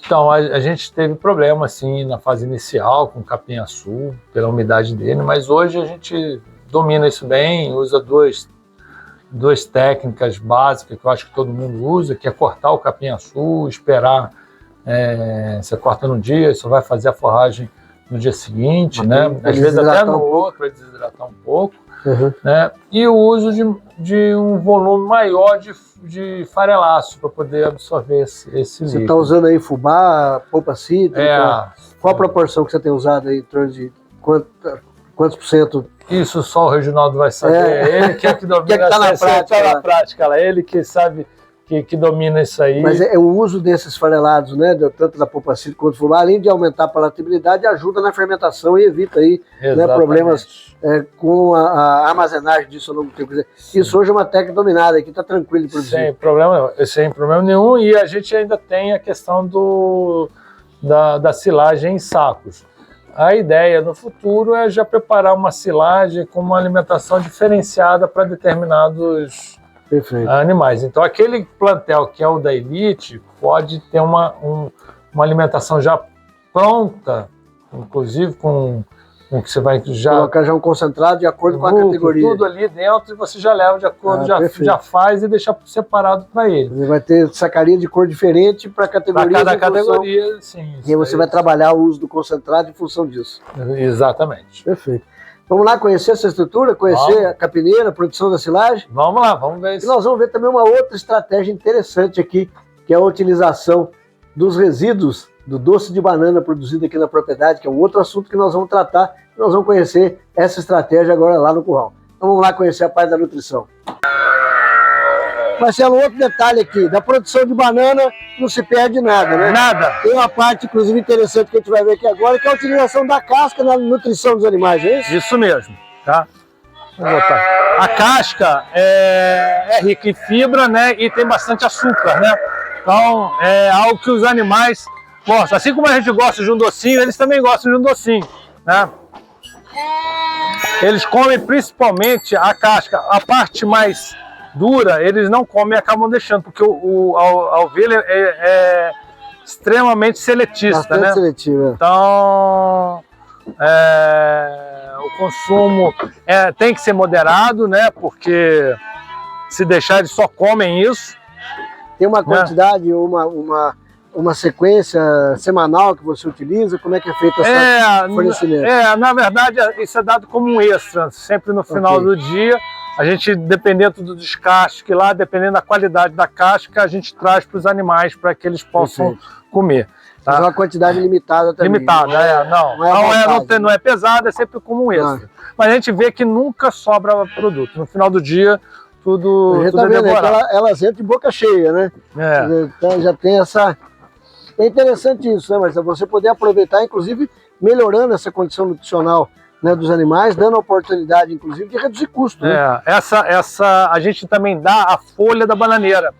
Então, a gente teve problema, assim, na fase inicial com o capim-açu, pela umidade dele, mas hoje a gente domina isso bem, usa duas técnicas básicas que eu acho que todo mundo usa, que é cortar o capim-açu, esperar, você corta num dia, só vai fazer a forragem no dia seguinte, né? Às vezes até no outro, vai desidratar um pouco. né? E o uso de um volume maior de farelaço para poder absorver esse líquido. Você está usando aí fubá, polpa cítrica? Qual a proporção que você tem usado aí, em torno de quantos por cento? Isso só o Reginaldo vai saber. Ele que é que domina, que é que tá na prática, na prática lá. Ele que sabe que domina isso aí. Mas o uso desses farelados, né, tanto da polpa cítrica quanto do fubá, além de aumentar a palatabilidade, ajuda na fermentação e evita aí, né, problemas com a armazenagem disso ao longo do tempo. Isso hoje é uma técnica dominada, aqui está tranquilo de produzir. Sem problema nenhum. E a gente ainda tem a questão da silagem em sacos. A ideia no futuro é já preparar uma silagem com uma alimentação diferenciada para determinados animais. Então, aquele plantel que é o da elite pode ter uma alimentação já pronta, inclusive com que você vai colocar já um concentrado de acordo com a categoria. Tudo ali dentro e você já leva de acordo, já faz e deixa separado para ele. Você vai ter sacaria de cor diferente para categoria. Para cada categoria, sim. E aí você vai trabalhar o uso do concentrado em função disso. Exatamente. Perfeito. Vamos lá conhecer essa estrutura, conhecer a capineira, a produção da silagem? Vamos lá, vamos ver isso. E nós vamos ver também uma outra estratégia interessante aqui, que é a utilização dos resíduos do doce de banana produzido aqui na propriedade, que é um outro assunto que nós vamos tratar. Nós vamos conhecer essa estratégia agora lá no curral. Então vamos lá conhecer a parte da nutrição. Marcelo, outro detalhe aqui, da produção de banana não se perde nada, né? Nada. Tem uma parte, inclusive, interessante que a gente vai ver aqui agora, que é a utilização da casca na nutrição dos animais, é isso? Isso mesmo, tá? Vou botar. A casca é rica em fibra, né? E tem bastante açúcar, né? Então, é algo que os animais gostam. Assim como a gente gosta de um docinho, eles também gostam de um docinho, né? Eles comem principalmente a casca, a parte mais dura, eles não comem e acabam deixando, porque a ovelha é extremamente seletista, bastante, né? Seletiva. Então, o consumo tem que ser moderado, né? Porque se deixar, eles só comem isso. Tem uma quantidade, uma sequência semanal que você utiliza? Como é que é feito esse fornecimento? Na verdade, isso é dado como um extra, sempre no final do dia. A gente, dependendo do descasque lá, dependendo da qualidade da casca, a gente traz para os animais para que eles possam comer. Tá? Mas uma quantidade limitada também. Limitada, não é pesada, é sempre como um extra. Mas a gente vê que nunca sobra produto. No final do dia, tudo é devorado. Elas entram de boca cheia, né? Então já tem essa... É interessante isso, né, Marcelo? Você poder aproveitar, inclusive, melhorando essa condição nutricional, né, dos animais, dando a oportunidade, inclusive, de reduzir custos. Né? A gente também dá a folha da bananeira,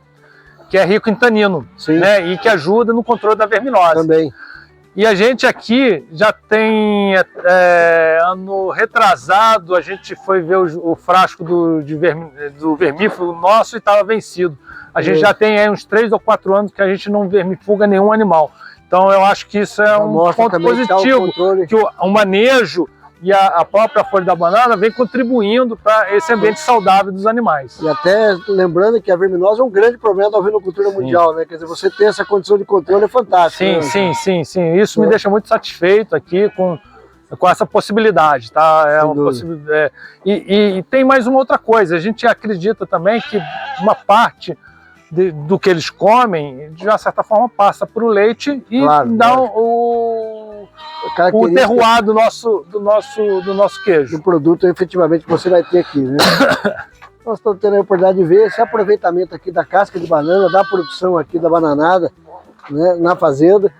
que é rico em tanino, né, e que ajuda no controle da verminose. Também. E a gente aqui já tem, ano retrasado, a gente foi ver o frasco do vermífugo nosso e estava vencido. A gente já tem aí uns 3 ou 4 anos que a gente não vermifuga nenhum animal. Então eu acho que isso é um ponto positivo, que o manejo e a própria folha da banana vem contribuindo para esse ambiente saudável dos animais. E até lembrando que a verminose é um grande problema da ovinocultura mundial, né? Quer dizer, você ter essa condição de controle é fantástico. Sim. Isso me deixa muito satisfeito aqui com essa possibilidade, tá? E tem mais uma outra coisa, a gente acredita também que uma parte do que eles comem, de uma certa forma, passa para o leite e dá o terroir do nosso queijo. Do produto, efetivamente, que você vai ter aqui, né? Nós estamos tendo a oportunidade de ver esse aproveitamento aqui da casca de banana, da produção aqui da bananada, né, na fazenda,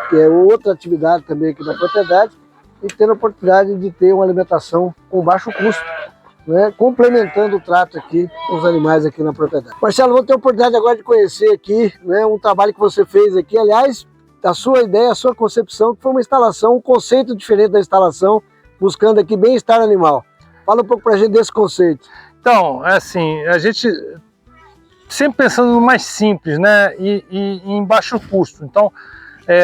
que é outra atividade também aqui da propriedade, e tendo a oportunidade de ter uma alimentação com baixo custo, né, complementando o trato aqui com os animais aqui na propriedade. Marcelo, vou ter a oportunidade agora de conhecer aqui, né, um trabalho que você fez aqui, aliás, a sua ideia, a sua concepção, que foi uma instalação, um conceito diferente da instalação, buscando aqui bem-estar animal. Fala um pouco pra gente desse conceito. Então, assim, a gente sempre pensando no mais simples, né, e em baixo custo. Então,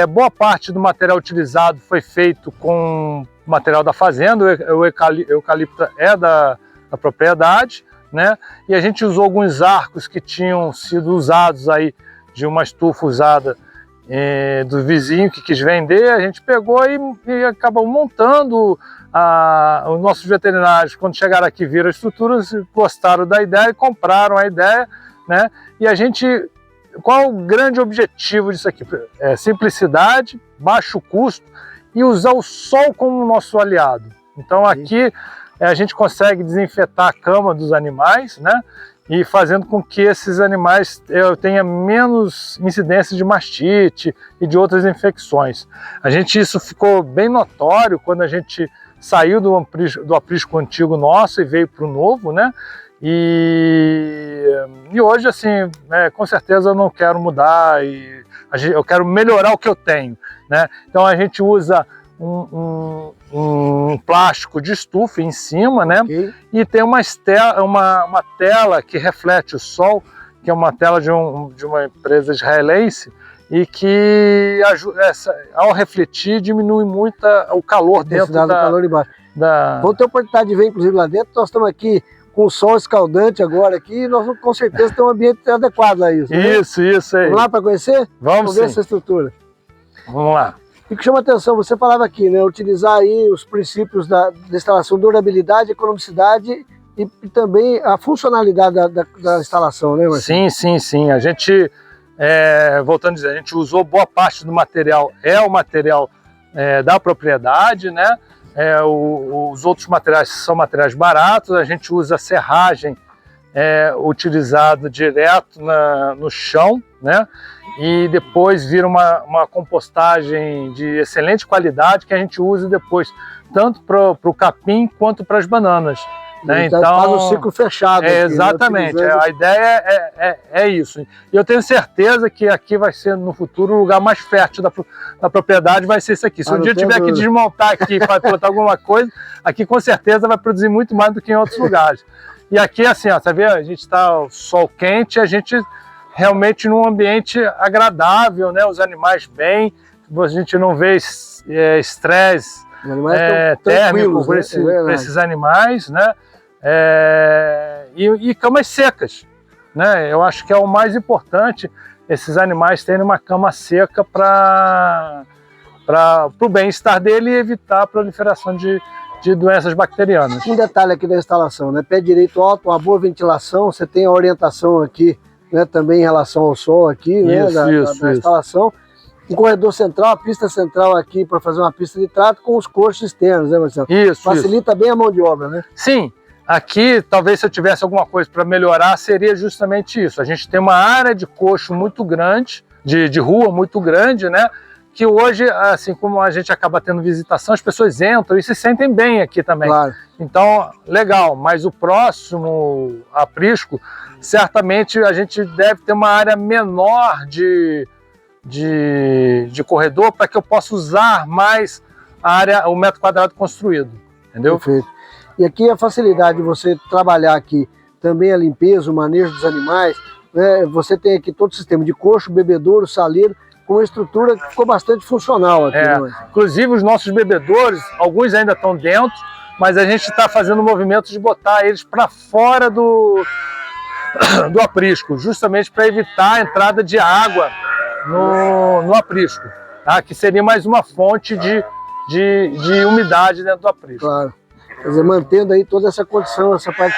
boa parte do material utilizado foi feito com material da fazenda, o eucalipto é da propriedade, né? E a gente usou alguns arcos que tinham sido usados aí de uma estufa usada do vizinho que quis vender, a gente pegou e acabou montando. Os nossos veterinários, quando chegaram aqui, viram a estrutura, gostaram da ideia e compraram a ideia, né? E a gente, qual o grande objetivo disso aqui? Simplicidade, baixo custo e usar o sol como nosso aliado. Então aqui a gente consegue desinfetar a cama dos animais, né? E fazendo com que esses animais tenham menos incidência de mastite e de outras infecções. Isso ficou bem notório quando a gente saiu do aprisco antigo nosso e veio para o novo, né? E hoje, assim, com certeza eu não quero mudar, eu quero melhorar o que eu tenho, né? Então a gente usa um plástico de estufa em cima, né? Okay. E tem uma tela que reflete o sol, que é uma tela de uma empresa israelense, e que ao refletir diminui muito o calor dentro do calor embaixo. Vamos ter a oportunidade de ver, inclusive, lá dentro. Nós estamos aqui com o sol escaldante agora aqui, nós com certeza temos um ambiente adequado a isso. Né? Isso aí. Vamos lá para conhecer? Vamos ver essa estrutura. Vamos lá. E que chama a atenção, você falava aqui, né, utilizar aí os princípios da instalação, durabilidade, economicidade e também a funcionalidade da instalação, né, Marcelo? Sim. A gente, voltando a dizer, a gente usou boa parte do material, o material da propriedade, né? Os outros materiais são materiais baratos, a gente usa serragem utilizada direto no chão, né? E depois vira uma compostagem de excelente qualidade que a gente usa depois, tanto para o capim quanto para as bananas. Né? Então faz um ciclo fechado. Aqui, exatamente, né? A ideia é isso. E eu tenho certeza que aqui vai ser no futuro o lugar mais fértil da propriedade, vai ser isso aqui. Se um dia eu tiver que desmontar aqui para plantar alguma coisa, aqui com certeza vai produzir muito mais do que em outros lugares. E aqui assim, ó, tá vendo? A gente está o sol quente, a gente realmente num ambiente agradável, né? Os animais bem, a gente não vê estresse térmico para esses animais, né? E camas secas, né? Eu acho que é o mais importante, esses animais terem uma cama seca para o bem-estar dele e evitar a proliferação de doenças bacterianas. Um detalhe aqui da instalação, né? Pé direito alto, uma boa ventilação, você tem a orientação aqui, né, também em relação ao sol aqui, né, da instalação. Um corredor central, a pista central aqui para fazer uma pista de trato com os coxos externos, né, Marcelo? Facilita bem a mão de obra, né? Sim, aqui talvez se eu tivesse alguma coisa para melhorar seria justamente isso. A gente tem uma área de coxo muito grande, de rua muito grande, né? Que hoje, assim como a gente acaba tendo visitação, as pessoas entram e se sentem bem aqui também. Claro. Então, legal, mas o próximo aprisco, certamente a gente deve ter uma área menor de corredor para que eu possa usar mais o metro quadrado construído, entendeu? Perfeito. E aqui a facilidade de você trabalhar aqui também a limpeza, o manejo dos animais, né? Você tem aqui todo o sistema de coxo, bebedouro, saleiro, com uma estrutura que ficou bastante funcional aqui. Inclusive os nossos bebedouros, alguns ainda estão dentro, mas a gente está fazendo o movimento de botar eles para fora do aprisco, justamente para evitar a entrada de água no aprisco, tá? Que seria mais uma fonte de umidade dentro do aprisco. Claro. Quer dizer, mantendo aí toda essa condição, essa parte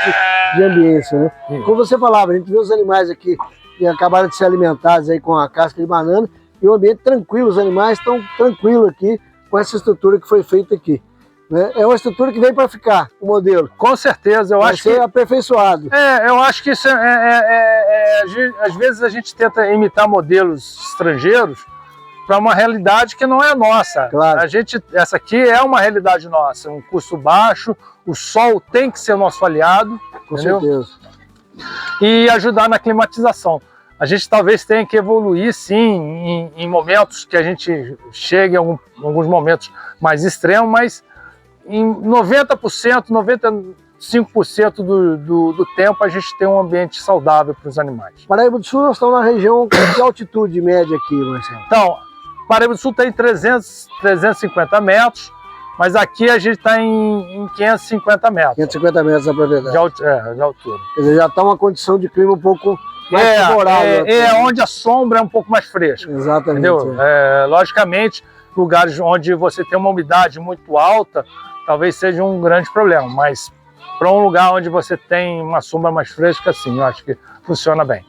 de ambiência, né? Como você falava, a gente vê os animais aqui que acabaram de ser alimentados aí com a casca de banana, e o ambiente tranquilo, os animais estão tranquilos aqui com essa estrutura que foi feita aqui. Né? É uma estrutura que veio para ficar, o modelo. Com certeza, eu acho que... Vai ser aperfeiçoado. Eu acho que isso às vezes a gente tenta imitar modelos estrangeiros para uma realidade que não é nossa. Claro. Essa aqui é uma realidade nossa, um custo baixo, o sol tem que ser o nosso aliado. Com certeza. E ajudar na climatização. A gente talvez tenha que evoluir, sim, em momentos que a gente chegue em alguns momentos mais extremos, mas em 90%, 95% do tempo a gente tem um ambiente saudável para os animais. Paraíba do Sul, nós estamos na região de altitude média aqui, Marcelo. Então, Paraíba do Sul tem 350 metros, Mas aqui a gente está em 550 metros. 550 metros da propriedade. De altura. Quer dizer, já está uma condição de clima um pouco mais favorável. Onde a sombra é um pouco mais fresca. Exatamente. Entendeu? Logicamente, lugares onde você tem uma umidade muito alta, talvez seja um grande problema, mas para um lugar onde você tem uma sombra mais fresca, sim, eu acho que funciona bem.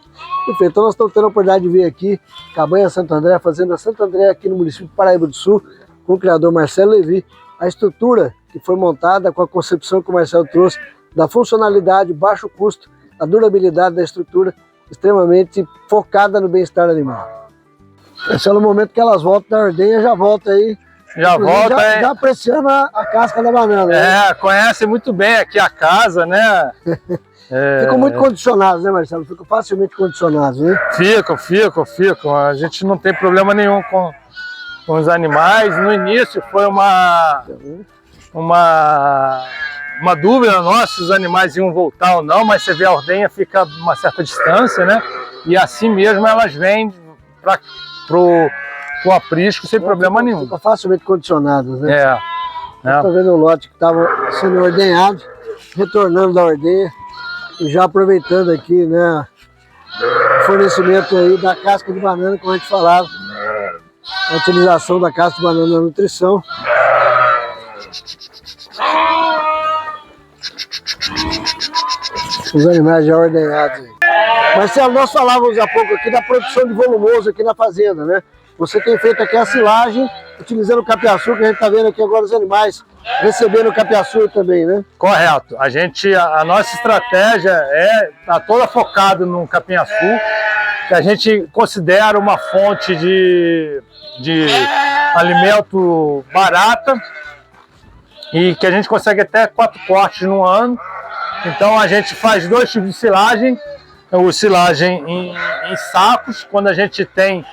Perfeito, então nós estamos tendo a oportunidade de vir aqui, Cabanha Santo André, Fazenda Santo André, aqui no município de Paraíba do Sul, com o criador Marcelo Levi. A estrutura que foi montada com a concepção que o Marcelo trouxe, da funcionalidade, baixo custo, a durabilidade da estrutura, extremamente focada no bem-estar animal. Esse é o momento que elas voltam da ordenha, já volta aí. Já volta, já apreciando a casca da banana. Né? Conhece muito bem aqui a casa, né? Ficam muito condicionados, né, Marcelo? Ficam facilmente condicionados, né? Ficam. A gente não tem problema nenhum com os animais. No início foi uma dúvida nossa se os animais iam voltar ou não, mas você vê a ordenha fica a uma certa distância, né? E assim mesmo elas vêm pro aprisco sem problema nenhum. Ficam facilmente condicionados, né? Estou vendo o lote que estava sendo ordenhado, retornando da ordenha e já aproveitando aqui, né, o fornecimento aí da casca de banana, como a gente falava, a utilização da casca de banana na nutrição. Os animais já ordenhados aí. Marcelo, nós falávamos há pouco aqui da produção de volumoso aqui na fazenda, né? Você tem feito aqui a silagem, utilizando o capiaçu, que a gente está vendo aqui agora os animais recebendo o capiaçu também, né? Correto. A nossa estratégia tá toda focada no capinhaçu, que a gente considera uma fonte de alimento barata e que a gente consegue até 4 cortes no ano. Então a gente faz 2 tipos de silagem, o silagem em sacos, quando a gente tem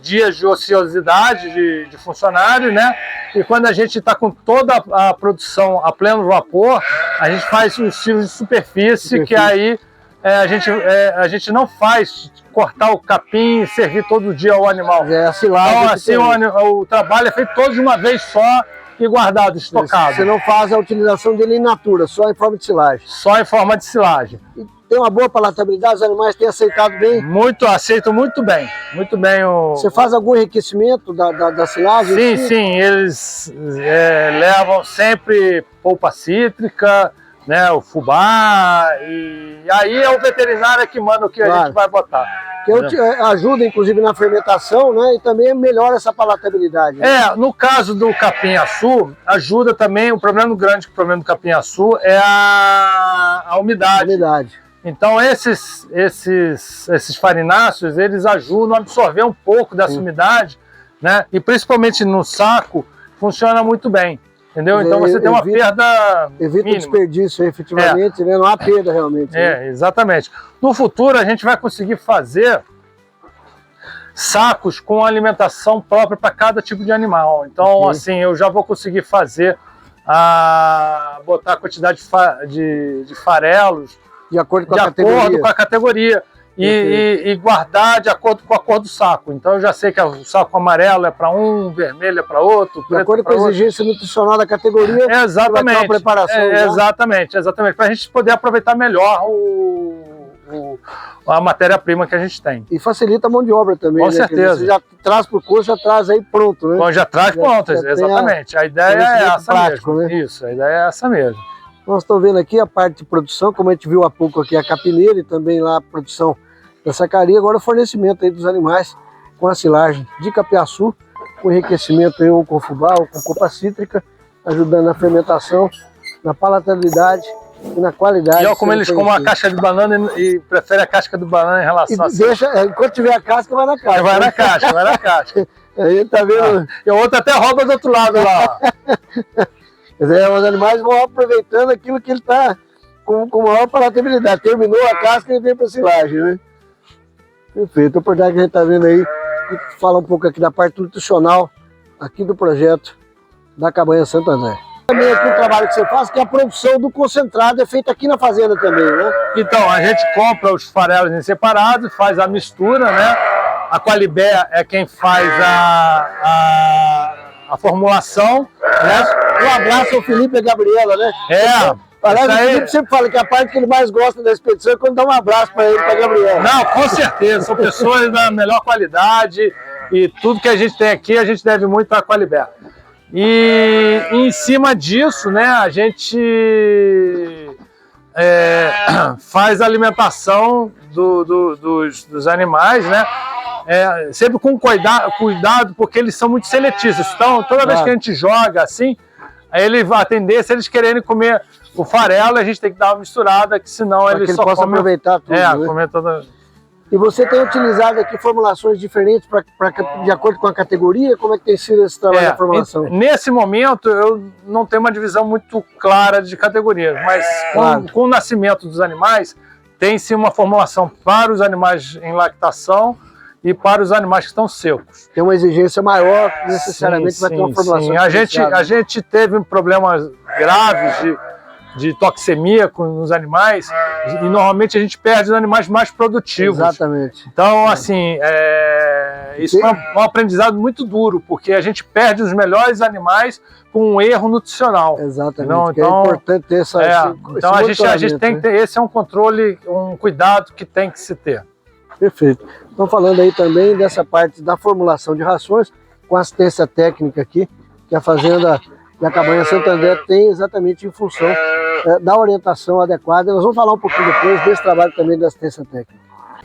dias de ociosidade de funcionário, né? E quando a gente está com toda a produção a pleno vapor, a gente faz os estilos de superfície, que aí a gente não faz cortar o capim e servir todo dia ao animal. A silagem. Então, assim, o trabalho é feito todo de uma vez só e guardado, estocado. Você não faz a utilização dele in natura, só em forma de silagem. Só em forma de silagem. E tem uma boa palatabilidade, os animais têm aceitado bem? Aceitam muito bem. Muito bem. Você faz algum enriquecimento da silagem? Sim, eles levam sempre polpa cítrica, né, o fubá, e aí é o veterinário que manda o que a gente vai botar. Que ajuda, inclusive, na fermentação, né, e também melhora essa palatabilidade. Né? No caso do capim-açu, ajuda também, o problema grande do capim-açu é a umidade. Então esses farináceos, eles ajudam a absorver um pouco dessa umidade, né, e principalmente no saco, funciona muito bem. Entendeu? Então você tem uma perda evita o desperdício, efetivamente, né? Não há perda realmente. Né? Exatamente. No futuro a gente vai conseguir fazer sacos com alimentação própria para cada tipo de animal. Então, assim, eu já vou conseguir fazer, botar a quantidade de farelos de acordo com a categoria. E guardar de acordo com a cor do saco. Então eu já sei que o saco amarelo é para um, vermelho é para outro, de acordo com a exigência nutricional da categoria. Exatamente. Uma preparação exatamente. Para a gente poder aproveitar melhor a matéria-prima que a gente tem. E facilita a mão de obra também. Com certeza. Você já traz para o curso, já traz aí pronto, né? Bom, já traz pronto, exatamente. A ideia é essa prático, mesmo. Né? Isso, a ideia é essa mesmo. Nós estamos vendo aqui a parte de produção, como a gente viu há pouco aqui, a capineira e também lá a produção da sacaria. Agora o fornecimento aí dos animais com a silagem de capiaçu, com enriquecimento aí, ou com fubá ou com polpa cítrica, ajudando na fermentação, na palatabilidade e na qualidade. E como eles comem a casca de banana e preferem a casca de banana em relação enquanto tiver a casca, vai na casca. Vai na casca, vai na casca. Aí tá vendo? E o outro até rouba do outro lado lá. Quer dizer, os animais vão aproveitando aquilo que ele está com maior palatabilidade. Terminou a casca e vem para a silagem, né? Perfeito. A oportunidade que a gente está vendo aí, fala um pouco aqui da parte nutricional aqui do projeto da Cabanha Santo André. Também aqui o trabalho que você faz, que é a produção do concentrado, é feito aqui na fazenda também, né? Então, a gente compra os farelos em separado, faz a mistura, né? A Qualibé é quem faz a a formulação, né? Um abraço ao Felipe e a Gabriela, né? Isso O aí. Felipe sempre fala que a parte que ele mais gosta da expedição é quando dá um abraço para ele, para a Gabriela. Não, com certeza, são pessoas da melhor qualidade e tudo que a gente tem aqui, a gente deve muito para a Qualibert. E em cima disso, né, a gente faz a alimentação dos animais, né? Sempre com cuidado, porque eles são muito seletistas. Então, toda vez que a gente joga assim, aí ele vai atender, se eles quererem comer o farelo, a gente tem que dar uma misturada, que senão Para eles que ele só possa comem... aproveitar tudo. Né? comer toda... E você tem utilizado aqui formulações diferentes de acordo com a categoria? Como é que tem sido esse trabalho da formulação? Nesse momento, eu não tenho uma divisão muito clara de categorias, mas com o nascimento dos animais, tem-se uma formulação para os animais em lactação e para os animais que estão secos. Tem uma exigência maior, necessariamente vai ter uma formulação diferenciada. A gente teve problemas graves de toxemia nos animais e normalmente a gente perde os animais mais produtivos. Exatamente. Então, assim, isso é um aprendizado muito duro, porque a gente perde os melhores animais com um erro nutricional. Exatamente, não, então, é importante ter esse então a gente tem que ter, esse é um controle, um cuidado que tem que se ter. Perfeito. Estão falando aí também dessa parte da formulação de rações com assistência técnica aqui, que a Fazenda e a Cabanha Santander tem exatamente em função da orientação adequada. Nós vamos falar um pouquinho depois desse trabalho também da assistência técnica.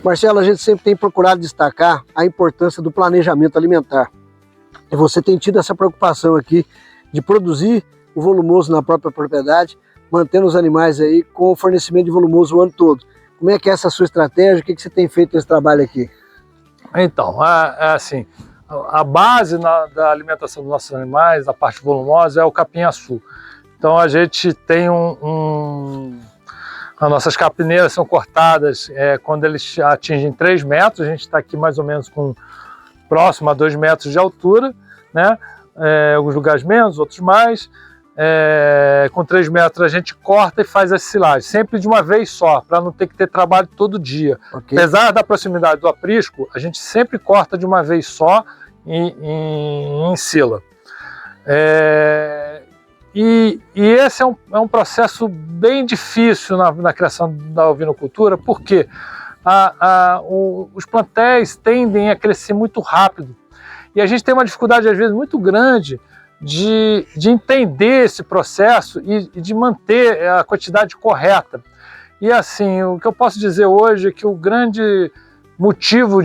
Marcelo, a gente sempre tem procurado destacar a importância do planejamento alimentar. E você tem tido essa preocupação aqui de produzir o volumoso na própria propriedade, mantendo os animais aí com o fornecimento de volumoso o ano todo. Como é que é essa sua estratégia? O que você tem feito nesse trabalho aqui? Então, assim, a base da alimentação dos nossos animais, da parte volumosa, é o capim-açu. Então a gente tem as nossas capineiras são cortadas quando eles atingem 3 metros, a gente está aqui mais ou menos próximo a 2 metros de altura, né? Alguns lugares menos, outros mais. Com 3 metros a gente corta e faz as silagens, sempre de uma vez só, para não ter que ter trabalho todo dia. Okay. Apesar da proximidade do aprisco, a gente sempre corta de uma vez só em sila. E esse é um processo bem difícil na criação da ovinocultura, porque os plantéis tendem a crescer muito rápido. E a gente tem uma dificuldade, às vezes, muito grande de entender esse processo e de manter a quantidade correta. E assim, o que eu posso dizer hoje é que o grande motivo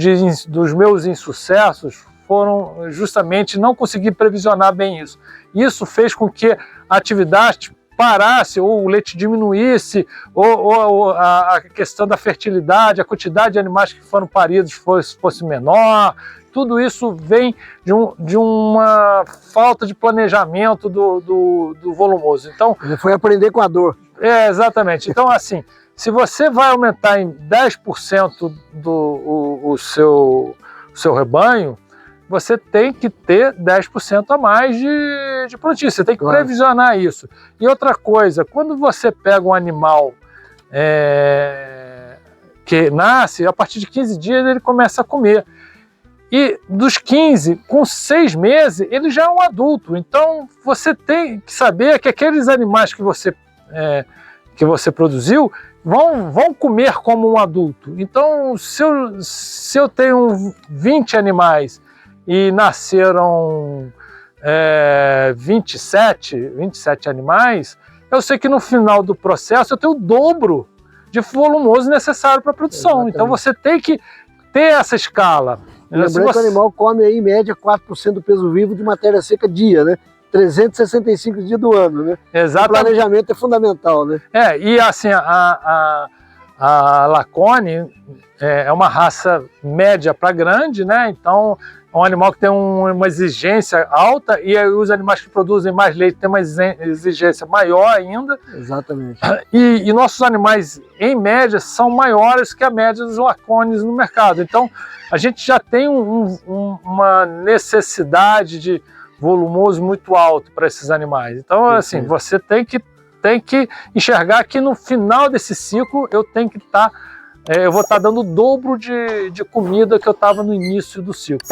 dos meus insucessos foram justamente não conseguir previsionar bem isso. Isso fez com que a atividade parasse, ou o leite diminuísse, ou a questão da fertilidade, a quantidade de animais que foram paridos fosse menor. Tudo isso vem de uma falta de planejamento do volumoso. Então, ele foi aprender com a dor. Exatamente. Então, assim, se você vai aumentar em 10% o seu rebanho, você tem que ter 10% a mais de plantio. Você tem que previsionar isso. E outra coisa, quando você pega um animal que nasce, a partir de 15 dias ele começa a comer. E dos 15, com 6 meses, ele já é um adulto. Então, você tem que saber que aqueles animais que você produziu vão comer como um adulto. Então, se eu tenho 20 animais e nasceram 27 animais, eu sei que no final do processo eu tenho o dobro de volumoso necessário para a produção. Exatamente. Então, você tem que ter essa escala. Lembrando que o animal come aí, em média 4% do peso vivo de matéria seca dia, né? 365 dias do ano, né? Exatamente. O planejamento é fundamental, né? E assim, a Lacone é uma raça média para grande, né? Então, é um animal que tem uma exigência alta, e aí os animais que produzem mais leite têm uma exigência maior ainda. Exatamente. E nossos animais, em média, são maiores que a média dos Lacones no mercado. Então, a gente já tem uma necessidade de volumoso muito alto para esses animais. Então, assim, você tem que enxergar que no final desse ciclo eu tenho que eu vou estar dando o dobro de comida que eu estava no início do ciclo.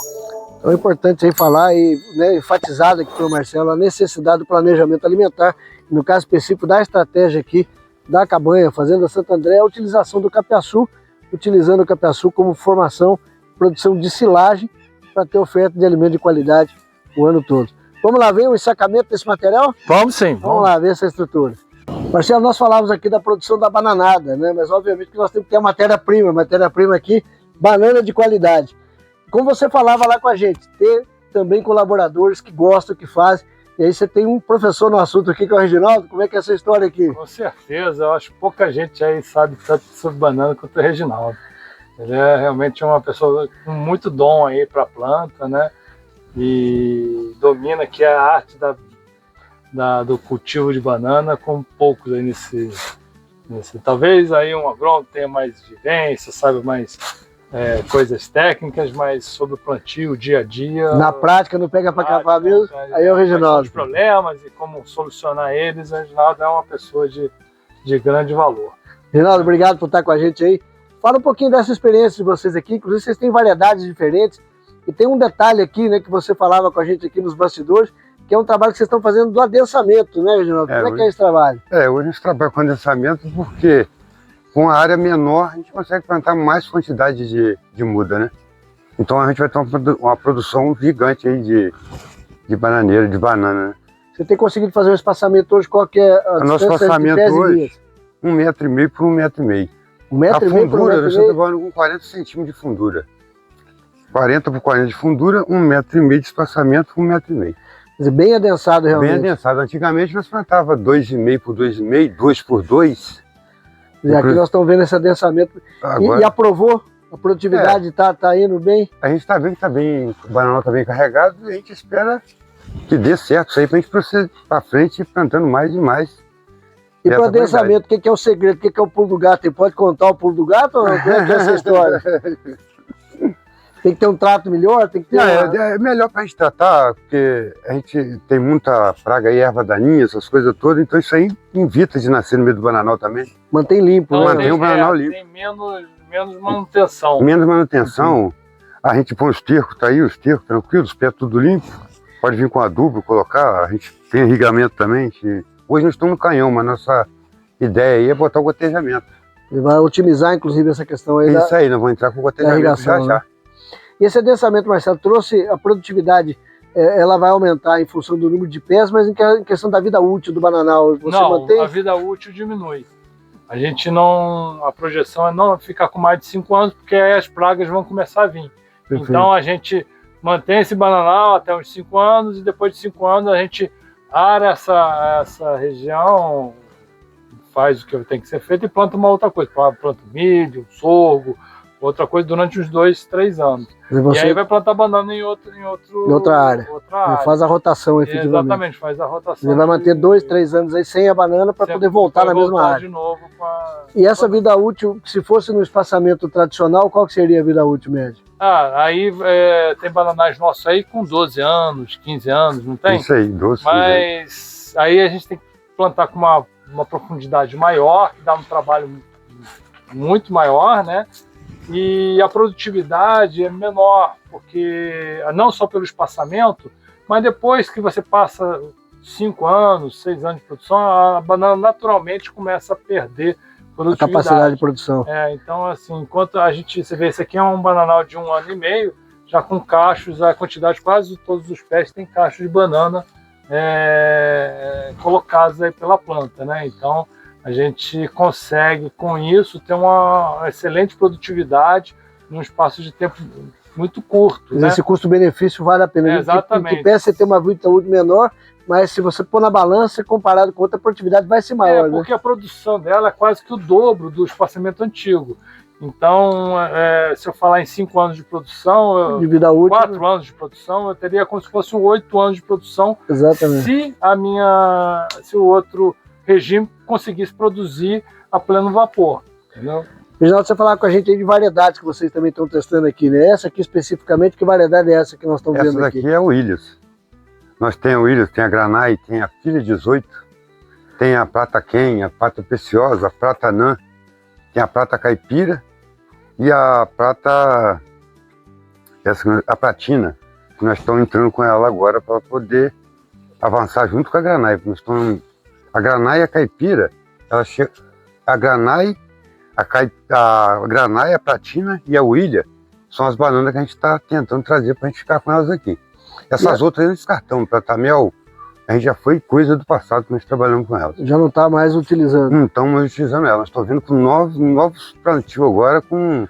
Então é importante aí falar e, né, enfatizado aqui pelo Marcelo a necessidade do planejamento alimentar, no caso específico da estratégia aqui da Cabanha, Fazenda Santo André, a utilização do capiaçu, utilizando o capiaçu como formação, produção de silagem para ter oferta de alimento de qualidade o ano todo. Vamos lá ver o ensacamento desse material? Vamos sim. Vamos lá ver essa estrutura. Marcelo, nós falávamos aqui da produção da bananada, né? Mas obviamente que nós temos que ter a matéria-prima aqui, banana de qualidade. Como você falava lá com a gente, ter também colaboradores que gostam, que fazem. E aí você tem um professor no assunto aqui, que é o Reginaldo. Como é que é essa história aqui? Com certeza, eu acho que pouca gente aí sabe tanto sobre banana quanto o Reginaldo. Ele é realmente uma pessoa com muito dom aí para a planta, né? E domina aqui a arte do cultivo de banana, com poucos aí nesse. Talvez aí um agrônomo tenha mais vivência, saiba mais coisas técnicas, mas sobre o plantio, o dia a dia. Na prática, não pega para capar mesmo? Aí é o Reginaldo. Os problemas e como solucionar eles, o Reginaldo é uma pessoa de grande valor. Reginaldo, obrigado por estar com a gente aí. Fala um pouquinho dessa experiência de vocês aqui, inclusive vocês têm variedades diferentes. E tem um detalhe aqui, né, que você falava com a gente aqui nos bastidores, que é um trabalho que vocês estão fazendo do adensamento, né, Reginaldo? Como é que é esse trabalho? Hoje a gente trabalha com adensamento porque com a área menor a gente consegue plantar mais quantidade de muda, né? Então a gente vai ter uma produção gigante aí de bananeira, de banana, né? Você tem conseguido fazer um espaçamento hoje, qual que é a O nosso distância de espaçamento pés e hoje, guias? 1,5 m por 1,5 m. 1,5 m por 1,5 fundura, m? nós estamos trabalhando com 40 centímetros de fundura. 40 por 40 de fundura, 1,5 m de espaçamento, 1,5 m. Quer dizer, bem adensado realmente. Bem adensado. Antigamente nós plantava 2,5 por 2,5, 2 por 2. E aqui nós estamos vendo esse adensamento. Agora, E aprovou? A produtividade está indo bem? a gente está vendo que está bem, o bananal está bem carregado e a gente espera que dê certo isso aí para a gente proceder para frente plantando mais e mais. E para o adensamento, o que é o segredo? O que é o pulo do gato? Ele pode contar o pulo do gato ou como é que é essa história? Tem que ter um trato melhor? Tem que ter É melhor para a gente tratar, porque a gente tem muita praga aí, erva daninha, essas coisas todas, então isso aí evita de nascer no meio do bananal também. Mantém limpo, Então, né? Mantém o bananal limpo. Tem menos manutenção. Menos manutenção, a gente põe os tercos, tá aí os tercos tranquilos, os pés tudo limpo, pode vir com adubo, colocar, a gente tem irrigamento também. Hoje nós estamos no canhão, mas nossa ideia aí é botar o gotejamento. Ele vai otimizar, inclusive, essa questão aí. Isso aí, nós vamos entrar com o gotejamento já já. Né? E esse adensamento, Marcelo, trouxe a produtividade, ela vai aumentar em função do número de pés, mas em questão da vida útil do bananal, você mantém? A vida útil diminui. A gente não, a projeção é não ficar com mais de 5 anos, porque aí as pragas vão começar a vir. Perfeito. Então a gente mantém esse bananal até uns 5 anos e depois de 5 anos a gente ara essa região, faz o que tem que ser feito e planta uma outra coisa. Planta milho, sorgo, outra coisa durante uns 2, 3 anos. E aí vai plantar banana em outra área. Faz a rotação, efetivamente. Exatamente, faz a rotação. Ele vai manter 2, 3 anos aí sem a banana para poder voltar na mesma área. De novo E essa vida útil, se fosse no espaçamento tradicional, qual que seria a vida útil média? Aí tem bananais nossos aí com 12 anos, 15 anos, não tem? Isso aí, 12 Mas aí a gente tem que plantar com uma profundidade maior, que dá um trabalho muito maior, né? E a produtividade é menor, porque não só pelo espaçamento, mas depois que você passa 5 anos, 6 anos de produção, a banana naturalmente começa a perder produtividade. A capacidade de produção. Então, assim, enquanto você vê, esse aqui é um bananal de 1 ano e meio, já com cachos, a quantidade, quase todos os pés tem cachos de banana colocados aí pela planta, né? Então, a gente consegue, com isso, ter uma excelente produtividade num espaço de tempo muito curto. Né? Esse custo-benefício vale a pena. Exatamente. Que peça você ter uma vida útil menor, mas se você pôr na balança, comparado com outra produtividade, vai ser maior. Porque a produção dela é quase que o dobro do espaçamento antigo. Então, se eu falar em 5 anos de produção, de vida útil, 4 anos de produção, eu teria como se fosse 8 anos de produção. Exatamente. Se o outro regime conseguisse produzir a pleno vapor, entendeu? Reginaldo, você falar com a gente aí de variedades que vocês também estão testando aqui, né? Essa aqui especificamente, que variedade é essa que nós estamos vendo aqui? Essa daqui é o Williams. Nós temos o Williams, tem a Granai, tem a Filha 18, tem a Prata Quem, a Prata Preciosa, a Prata Anã, tem a Prata Caipira e a Prata, a Pratina. que nós estamos entrando com ela agora para poder avançar junto com a Granai. A Granai e a Caipira, ela chega, a Granai, a Granai, a Platina e a William são as bananas que a gente está tentando trazer para a gente ficar com elas aqui. Essas outras nós descartamos, para mel, a gente já foi coisa do passado que nós trabalhamos com elas. Já não está mais utilizando? Não estamos mais utilizando elas, estou vindo com novos plantios agora, com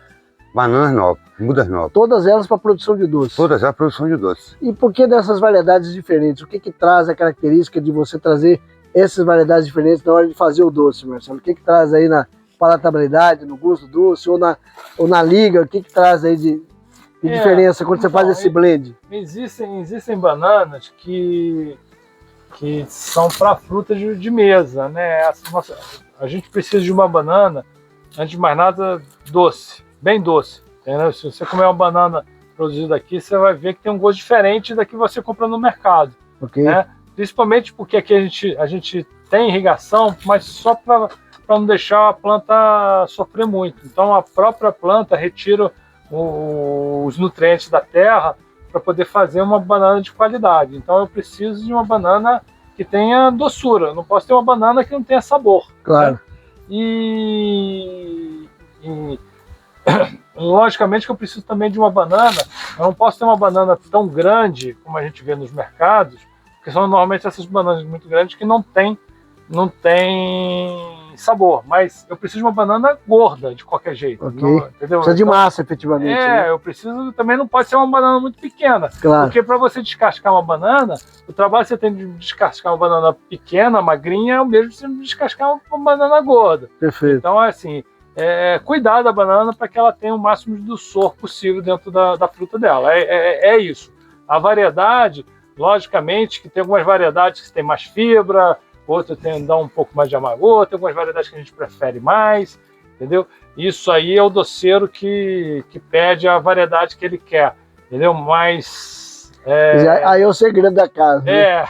bananas novas, mudas novas. Todas elas para produção de doce? Todas elas para produção de doce. E por que dessas variedades diferentes? O que traz a característica de você trazer essas variedades diferentes na hora de fazer o doce, Marcelo? O que traz aí na palatabilidade, no gosto doce, ou na liga? O que traz aí de diferença quando você faz esse blend? Existem bananas que são para frutas de mesa, né? A gente precisa de uma banana, antes de mais nada, doce, bem doce. Entendeu? Se você comer uma banana produzida aqui, você vai ver que tem um gosto diferente da que você compra no mercado. Okay. Né? Principalmente porque aqui a gente tem irrigação, mas só para não deixar a planta sofrer muito. Então a própria planta retira os nutrientes da terra para poder fazer uma banana de qualidade. Então eu preciso de uma banana que tenha doçura. Eu não posso ter uma banana que não tenha sabor. Claro. Né? E logicamente que eu preciso também de uma banana. Eu não posso ter uma banana tão grande como a gente vê nos mercados, porque são normalmente essas bananas muito grandes que não tem sabor. Mas eu preciso de uma banana gorda de qualquer jeito. Okay. Não, entendeu? Precisa de massa, efetivamente. Né? Eu preciso. Também não pode ser uma banana muito pequena. Claro. Porque para você descascar uma banana, o trabalho que você tem de descascar uma banana pequena, magrinha, é o mesmo que você descascar uma banana gorda. Perfeito. Então, assim, cuidar da banana para que ela tenha o máximo de doçor possível dentro da fruta dela. É isso. A variedade, logicamente, que tem algumas variedades que tem mais fibra, outras dá um pouco mais de amargor, tem algumas variedades que a gente prefere mais, entendeu? Isso aí é o doceiro que pede a variedade que ele quer, entendeu? Mas... Aí é o segredo da casa. Né?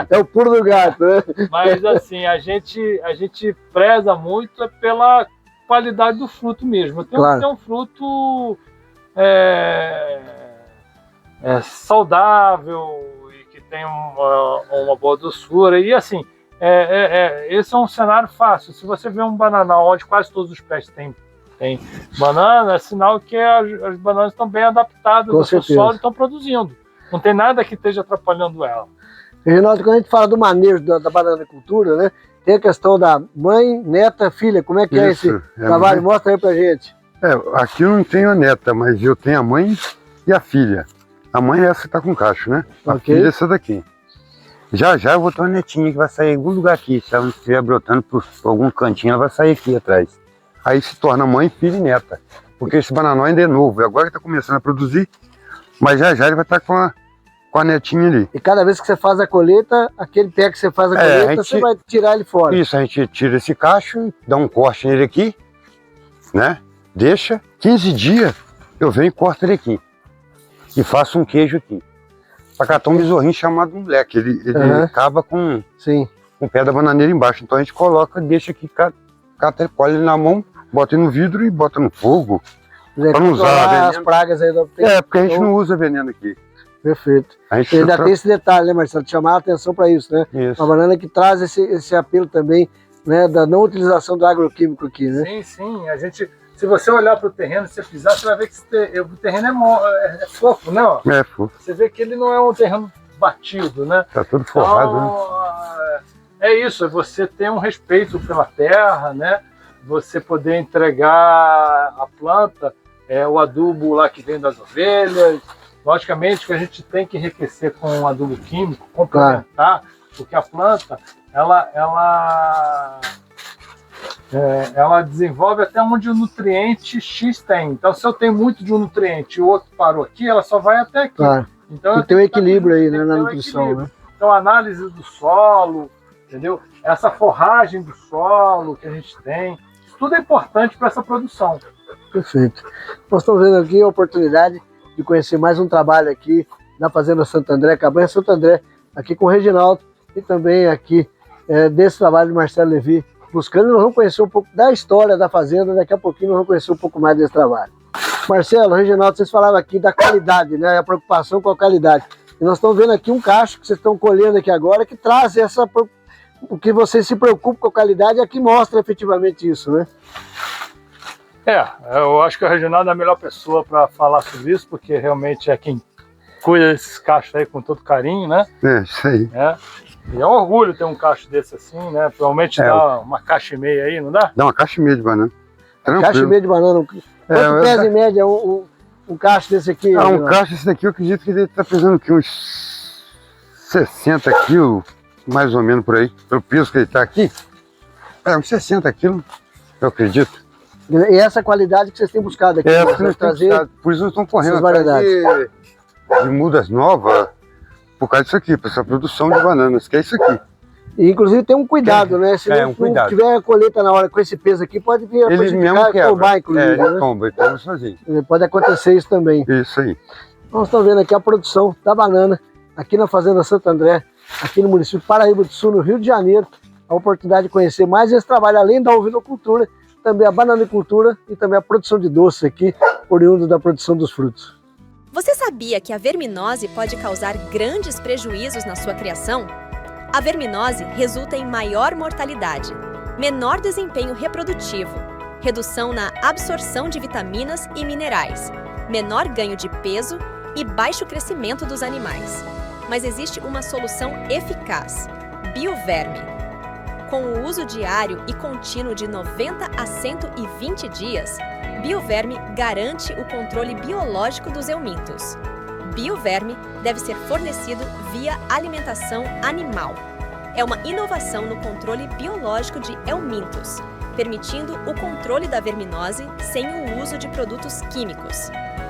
É o pulo do gato, né? Mas assim, a gente preza muito pela qualidade do fruto mesmo. Tem que ter um fruto saudável e que tem uma boa doçura. E assim, esse é um cenário fácil. Se você vê um bananal onde quase todos os pés têm banana, é sinal que as bananas estão bem adaptadas ao seu solo e estão produzindo. Não tem nada que esteja atrapalhando ela. Reginaldo, quando a gente fala do manejo da bananicultura, né, tem a questão da mãe, neta, filha. Como é que é esse trabalho? Mostra aí pra gente. Aqui eu não tenho a neta, mas eu tenho a mãe e a filha. A mãe é essa que tá com cacho, né? A filha é essa daqui. Já eu vou ter uma netinha que vai sair em algum lugar aqui. Se ela não estiver brotando por algum cantinho, ela vai sair aqui atrás. Aí se torna mãe, filha e neta. Porque esse bananal ainda é novo. Agora que está começando a produzir, mas já ele vai estar com a netinha ali. E cada vez que você faz a colheita, aquele pé que você faz a colheita, você vai tirar ele fora. Isso, a gente tira esse cacho, dá um corte nele aqui, né? Deixa 15 dias, eu venho e corto ele aqui. E faço um queijo aqui. Pra catar um besorrinho chamado moleque. Ele acaba com o pé da bananeira embaixo. Então a gente coloca, deixa aqui, cata, colhe ele na mão, bota ele no vidro e bota no fogo. Para não usar as pragas aí do... porque a gente não usa veneno aqui. Perfeito. E ainda tem esse detalhe, né, Marcelo? De chamar a atenção para isso, né? Isso. Uma banana que traz esse apelo também, né, da não utilização do agroquímico aqui, né? Sim. A gente, se você olhar para o terreno, se você pisar, você vai ver que o terreno é fofo, né? É fofo. Você vê que ele não é um terreno batido, né? Tá tudo forrado, então, né? É isso, é você ter um respeito pela terra, né? Você poder entregar a planta, o adubo lá que vem das ovelhas. Logicamente que a gente tem que enriquecer com um adubo químico, complementar, porque a planta, ela desenvolve até onde o nutriente X tem. Então, se eu tenho muito de um nutriente e o outro parou aqui, ela só vai até aqui. Claro. Então, tem um equilíbrio aí, né, na nutrição. Né? Então, a análise do solo, entendeu? Essa forragem do solo que a gente tem, isso tudo é importante para essa produção. Perfeito. Nós estamos vendo aqui a oportunidade de conhecer mais um trabalho aqui na Fazenda Santo André, Cabanha Santo André, aqui com o Reginaldo e também aqui desse trabalho de Marcelo Levi, buscando. Nós vamos conhecer um pouco da história da fazenda, daqui a pouquinho nós vamos conhecer um pouco mais desse trabalho. Marcelo, Reginaldo, vocês falavam aqui da qualidade, né? A preocupação com a qualidade. E nós estamos vendo aqui um cacho que vocês estão colhendo aqui agora que traz essa... O que vocês se preocupam com a qualidade é que mostra efetivamente isso, né? Eu acho que o Reginaldo é a melhor pessoa para falar sobre isso, porque realmente é quem cuida desses cachos aí com todo carinho, né? Isso aí. E é um orgulho ter um cacho desse assim, né? Provavelmente dá uma caixa e meia aí, não dá? Dá uma caixa e meia de banana. Tranquilo. Caixa e meia de banana. Quanto pesa em média um cacho desse aqui? Um cacho desse daqui eu acredito que ele está pesando aqui uns 60 quilos, mais ou menos por aí. Pelo peso que ele está aqui. Uns 60 quilos, eu acredito. E essa qualidade que vocês têm buscado aqui? Por isso nós estamos correndo atrás de mudas novas, por causa disso aqui, para essa produção de bananas, que é isso aqui. E, inclusive tem um cuidado, né? Se não tiver a colheita na hora com esse peso aqui, pode vir a prejudicar e tombar, inclusive. Ele tomba, ele tomba sozinho. Pode acontecer isso também. Isso aí. Nós estamos vendo aqui a produção da banana, aqui na Fazenda Santo André, aqui no município de Paraíba do Sul, no Rio de Janeiro. A oportunidade de conhecer mais esse trabalho, além da ovinocultura, também a bananicultura e também a produção de doces aqui, oriundo da produção dos frutos. Você sabia que a verminose pode causar grandes prejuízos na sua criação? A verminose resulta em maior mortalidade, menor desempenho reprodutivo, redução na absorção de vitaminas e minerais, menor ganho de peso e baixo crescimento dos animais. Mas existe uma solução eficaz: Bioverme. Com o uso diário e contínuo de 90 a 120 dias, Bioverme garante o controle biológico dos eumintos. Bioverme deve ser fornecido via alimentação animal. É uma inovação no controle biológico de eumintos, permitindo o controle da verminose sem o uso de produtos químicos.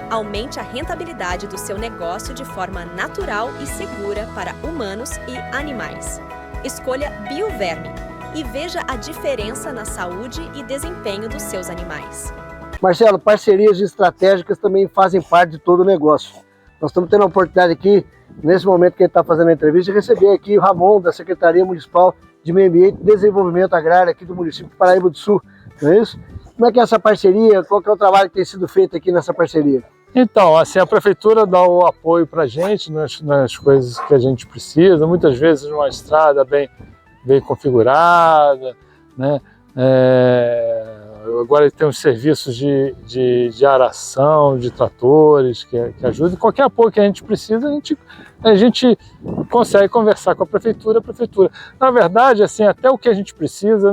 Aumente a rentabilidade do seu negócio de forma natural e segura para humanos e animais. Escolha Bioverme e veja a diferença na saúde e desempenho dos seus animais. Marcelo, parcerias estratégicas também fazem parte de todo o negócio. Nós estamos tendo a oportunidade aqui, nesse momento que ele está fazendo a entrevista, de receber aqui o Ramon, da Secretaria Municipal de Meio Ambiente e Desenvolvimento Agrário aqui do município de Paraíba do Sul, não é isso? Como é que é essa parceria? Qual que é o trabalho que tem sido feito aqui nessa parceria? Então, assim, a prefeitura dá o apoio para a gente nas coisas que a gente precisa, muitas vezes uma estrada bem configurada, né? Agora tem os serviços de aração, de tratores que ajudam. Qualquer apoio que a gente precisa, a gente consegue conversar com a prefeitura. Na verdade, assim, até o que a gente precisa,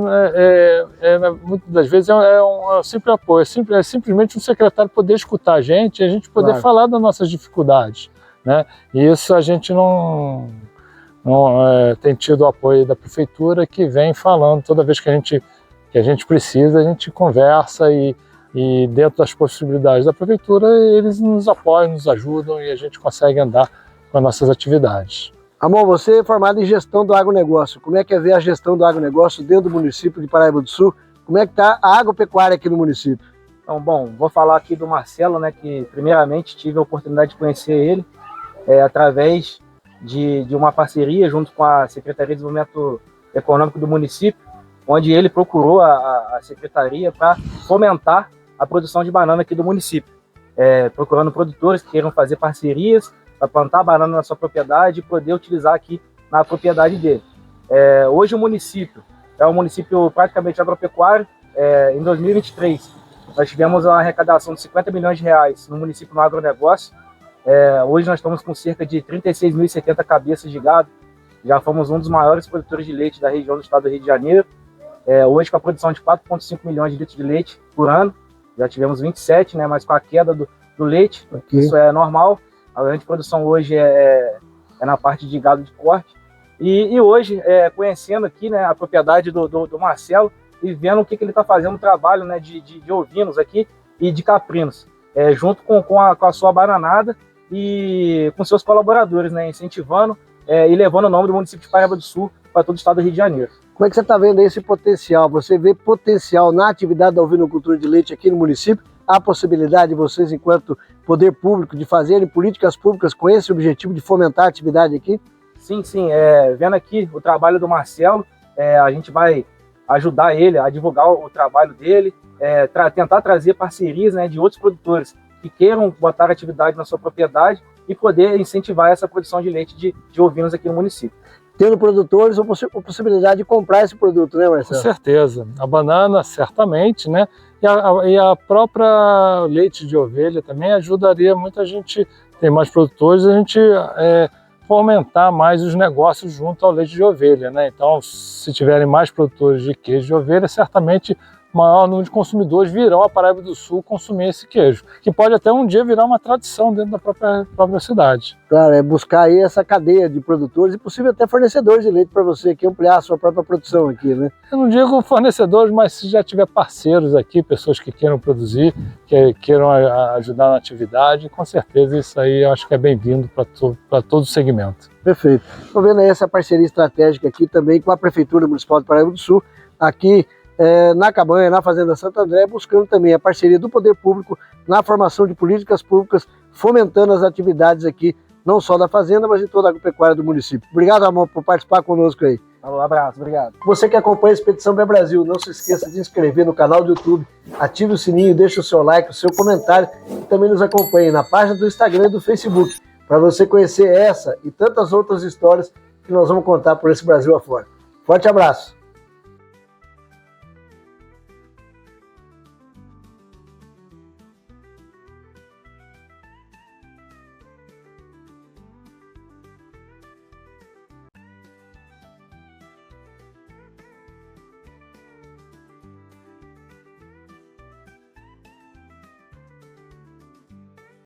muitas das vezes é um simples apoio, é simplesmente um secretário poder escutar a gente e a gente poder falar das nossas dificuldades, né? E isso a gente não tem tido o apoio da prefeitura, que vem falando toda vez que a gente precisa, a gente conversa e dentro das possibilidades da prefeitura eles nos apoiam, nos ajudam e a gente consegue andar com as nossas atividades. Ramon, você é formado em gestão do agronegócio. Como é que é ver a gestão do agronegócio dentro do município de Paraíba do Sul? Como é que está a agropecuária aqui no município? Então, bom, vou falar aqui do Marcelo, né, que primeiramente tive a oportunidade de conhecer ele através de uma parceria junto com a Secretaria de Desenvolvimento Econômico do município, onde ele procurou a secretaria para fomentar a produção de banana aqui do município, procurando produtores que queiram fazer parcerias para plantar banana na sua propriedade e poder utilizar aqui na propriedade dele. Hoje o município é um município praticamente agropecuário. Em 2023, nós tivemos uma arrecadação de 50 milhões de reais no município no agronegócio. Hoje nós estamos com cerca de 36.070 cabeças de gado. Já fomos um dos maiores produtores de leite da região do estado do Rio de Janeiro. Hoje com a produção de 4,5 milhões de litros de leite por ano. Já tivemos 27, né, mas com a queda do leite, isso é normal. A grande produção hoje é na parte de gado de corte. E hoje, conhecendo aqui, né, a propriedade do Marcelo e vendo o que ele está fazendo, o trabalho, né, de ovinos aqui e de caprinos, junto com a sua bananada e com seus colaboradores, né, incentivando e levando o nome do município de Paraíba do Sul para todo o estado do Rio de Janeiro. Como é que você está vendo esse potencial? Você vê potencial na atividade da ovinocultura de leite aqui no município? Há possibilidade de vocês, enquanto poder público, de fazerem políticas públicas com esse objetivo de fomentar a atividade aqui? Sim. Vendo aqui o trabalho do Marcelo, a gente vai ajudar ele a divulgar o trabalho dele, tentar trazer parcerias, né, de outros produtores que queiram botar atividade na sua propriedade e poder incentivar essa produção de leite de ovinos aqui no município. Tendo produtores ou possibilidade de comprar esse produto, né, Com Marcelo? certeza. A banana, certamente, né? E a própria leite de ovelha também ajudaria muita gente, tem mais produtores, a gente fomentar mais os negócios junto ao leite de ovelha, né? Então, se tiverem mais produtores de queijo de ovelha, certamente maior número de consumidores virão a Paraíba do Sul consumir esse queijo, que pode até um dia virar uma tradição dentro da própria cidade. Claro, é buscar aí essa cadeia de produtores e possível até fornecedores de leite para você aqui, ampliar a sua própria produção aqui, né? Eu não digo fornecedores, mas se já tiver parceiros aqui, pessoas que queiram produzir, que queiram ajudar na atividade, com certeza isso aí eu acho que é bem-vindo para todo o segmento. Perfeito. Estou vendo aí essa parceria estratégica aqui também com a Prefeitura Municipal de Paraíba do Sul, aqui na Cabanha, na Fazenda Santo André, buscando também a parceria do poder público na formação de políticas públicas, fomentando as atividades aqui, não só da Fazenda, mas de toda a agropecuária do município. Obrigado, Amor, por participar conosco aí. Um abraço, obrigado. Você que acompanha a Expedição Bem Brasil, não se esqueça de se inscrever no canal do YouTube, ative o sininho, deixe o seu like, o seu comentário e também nos acompanhe na página do Instagram e do Facebook, para você conhecer essa e tantas outras histórias que nós vamos contar por esse Brasil afora. Forte abraço!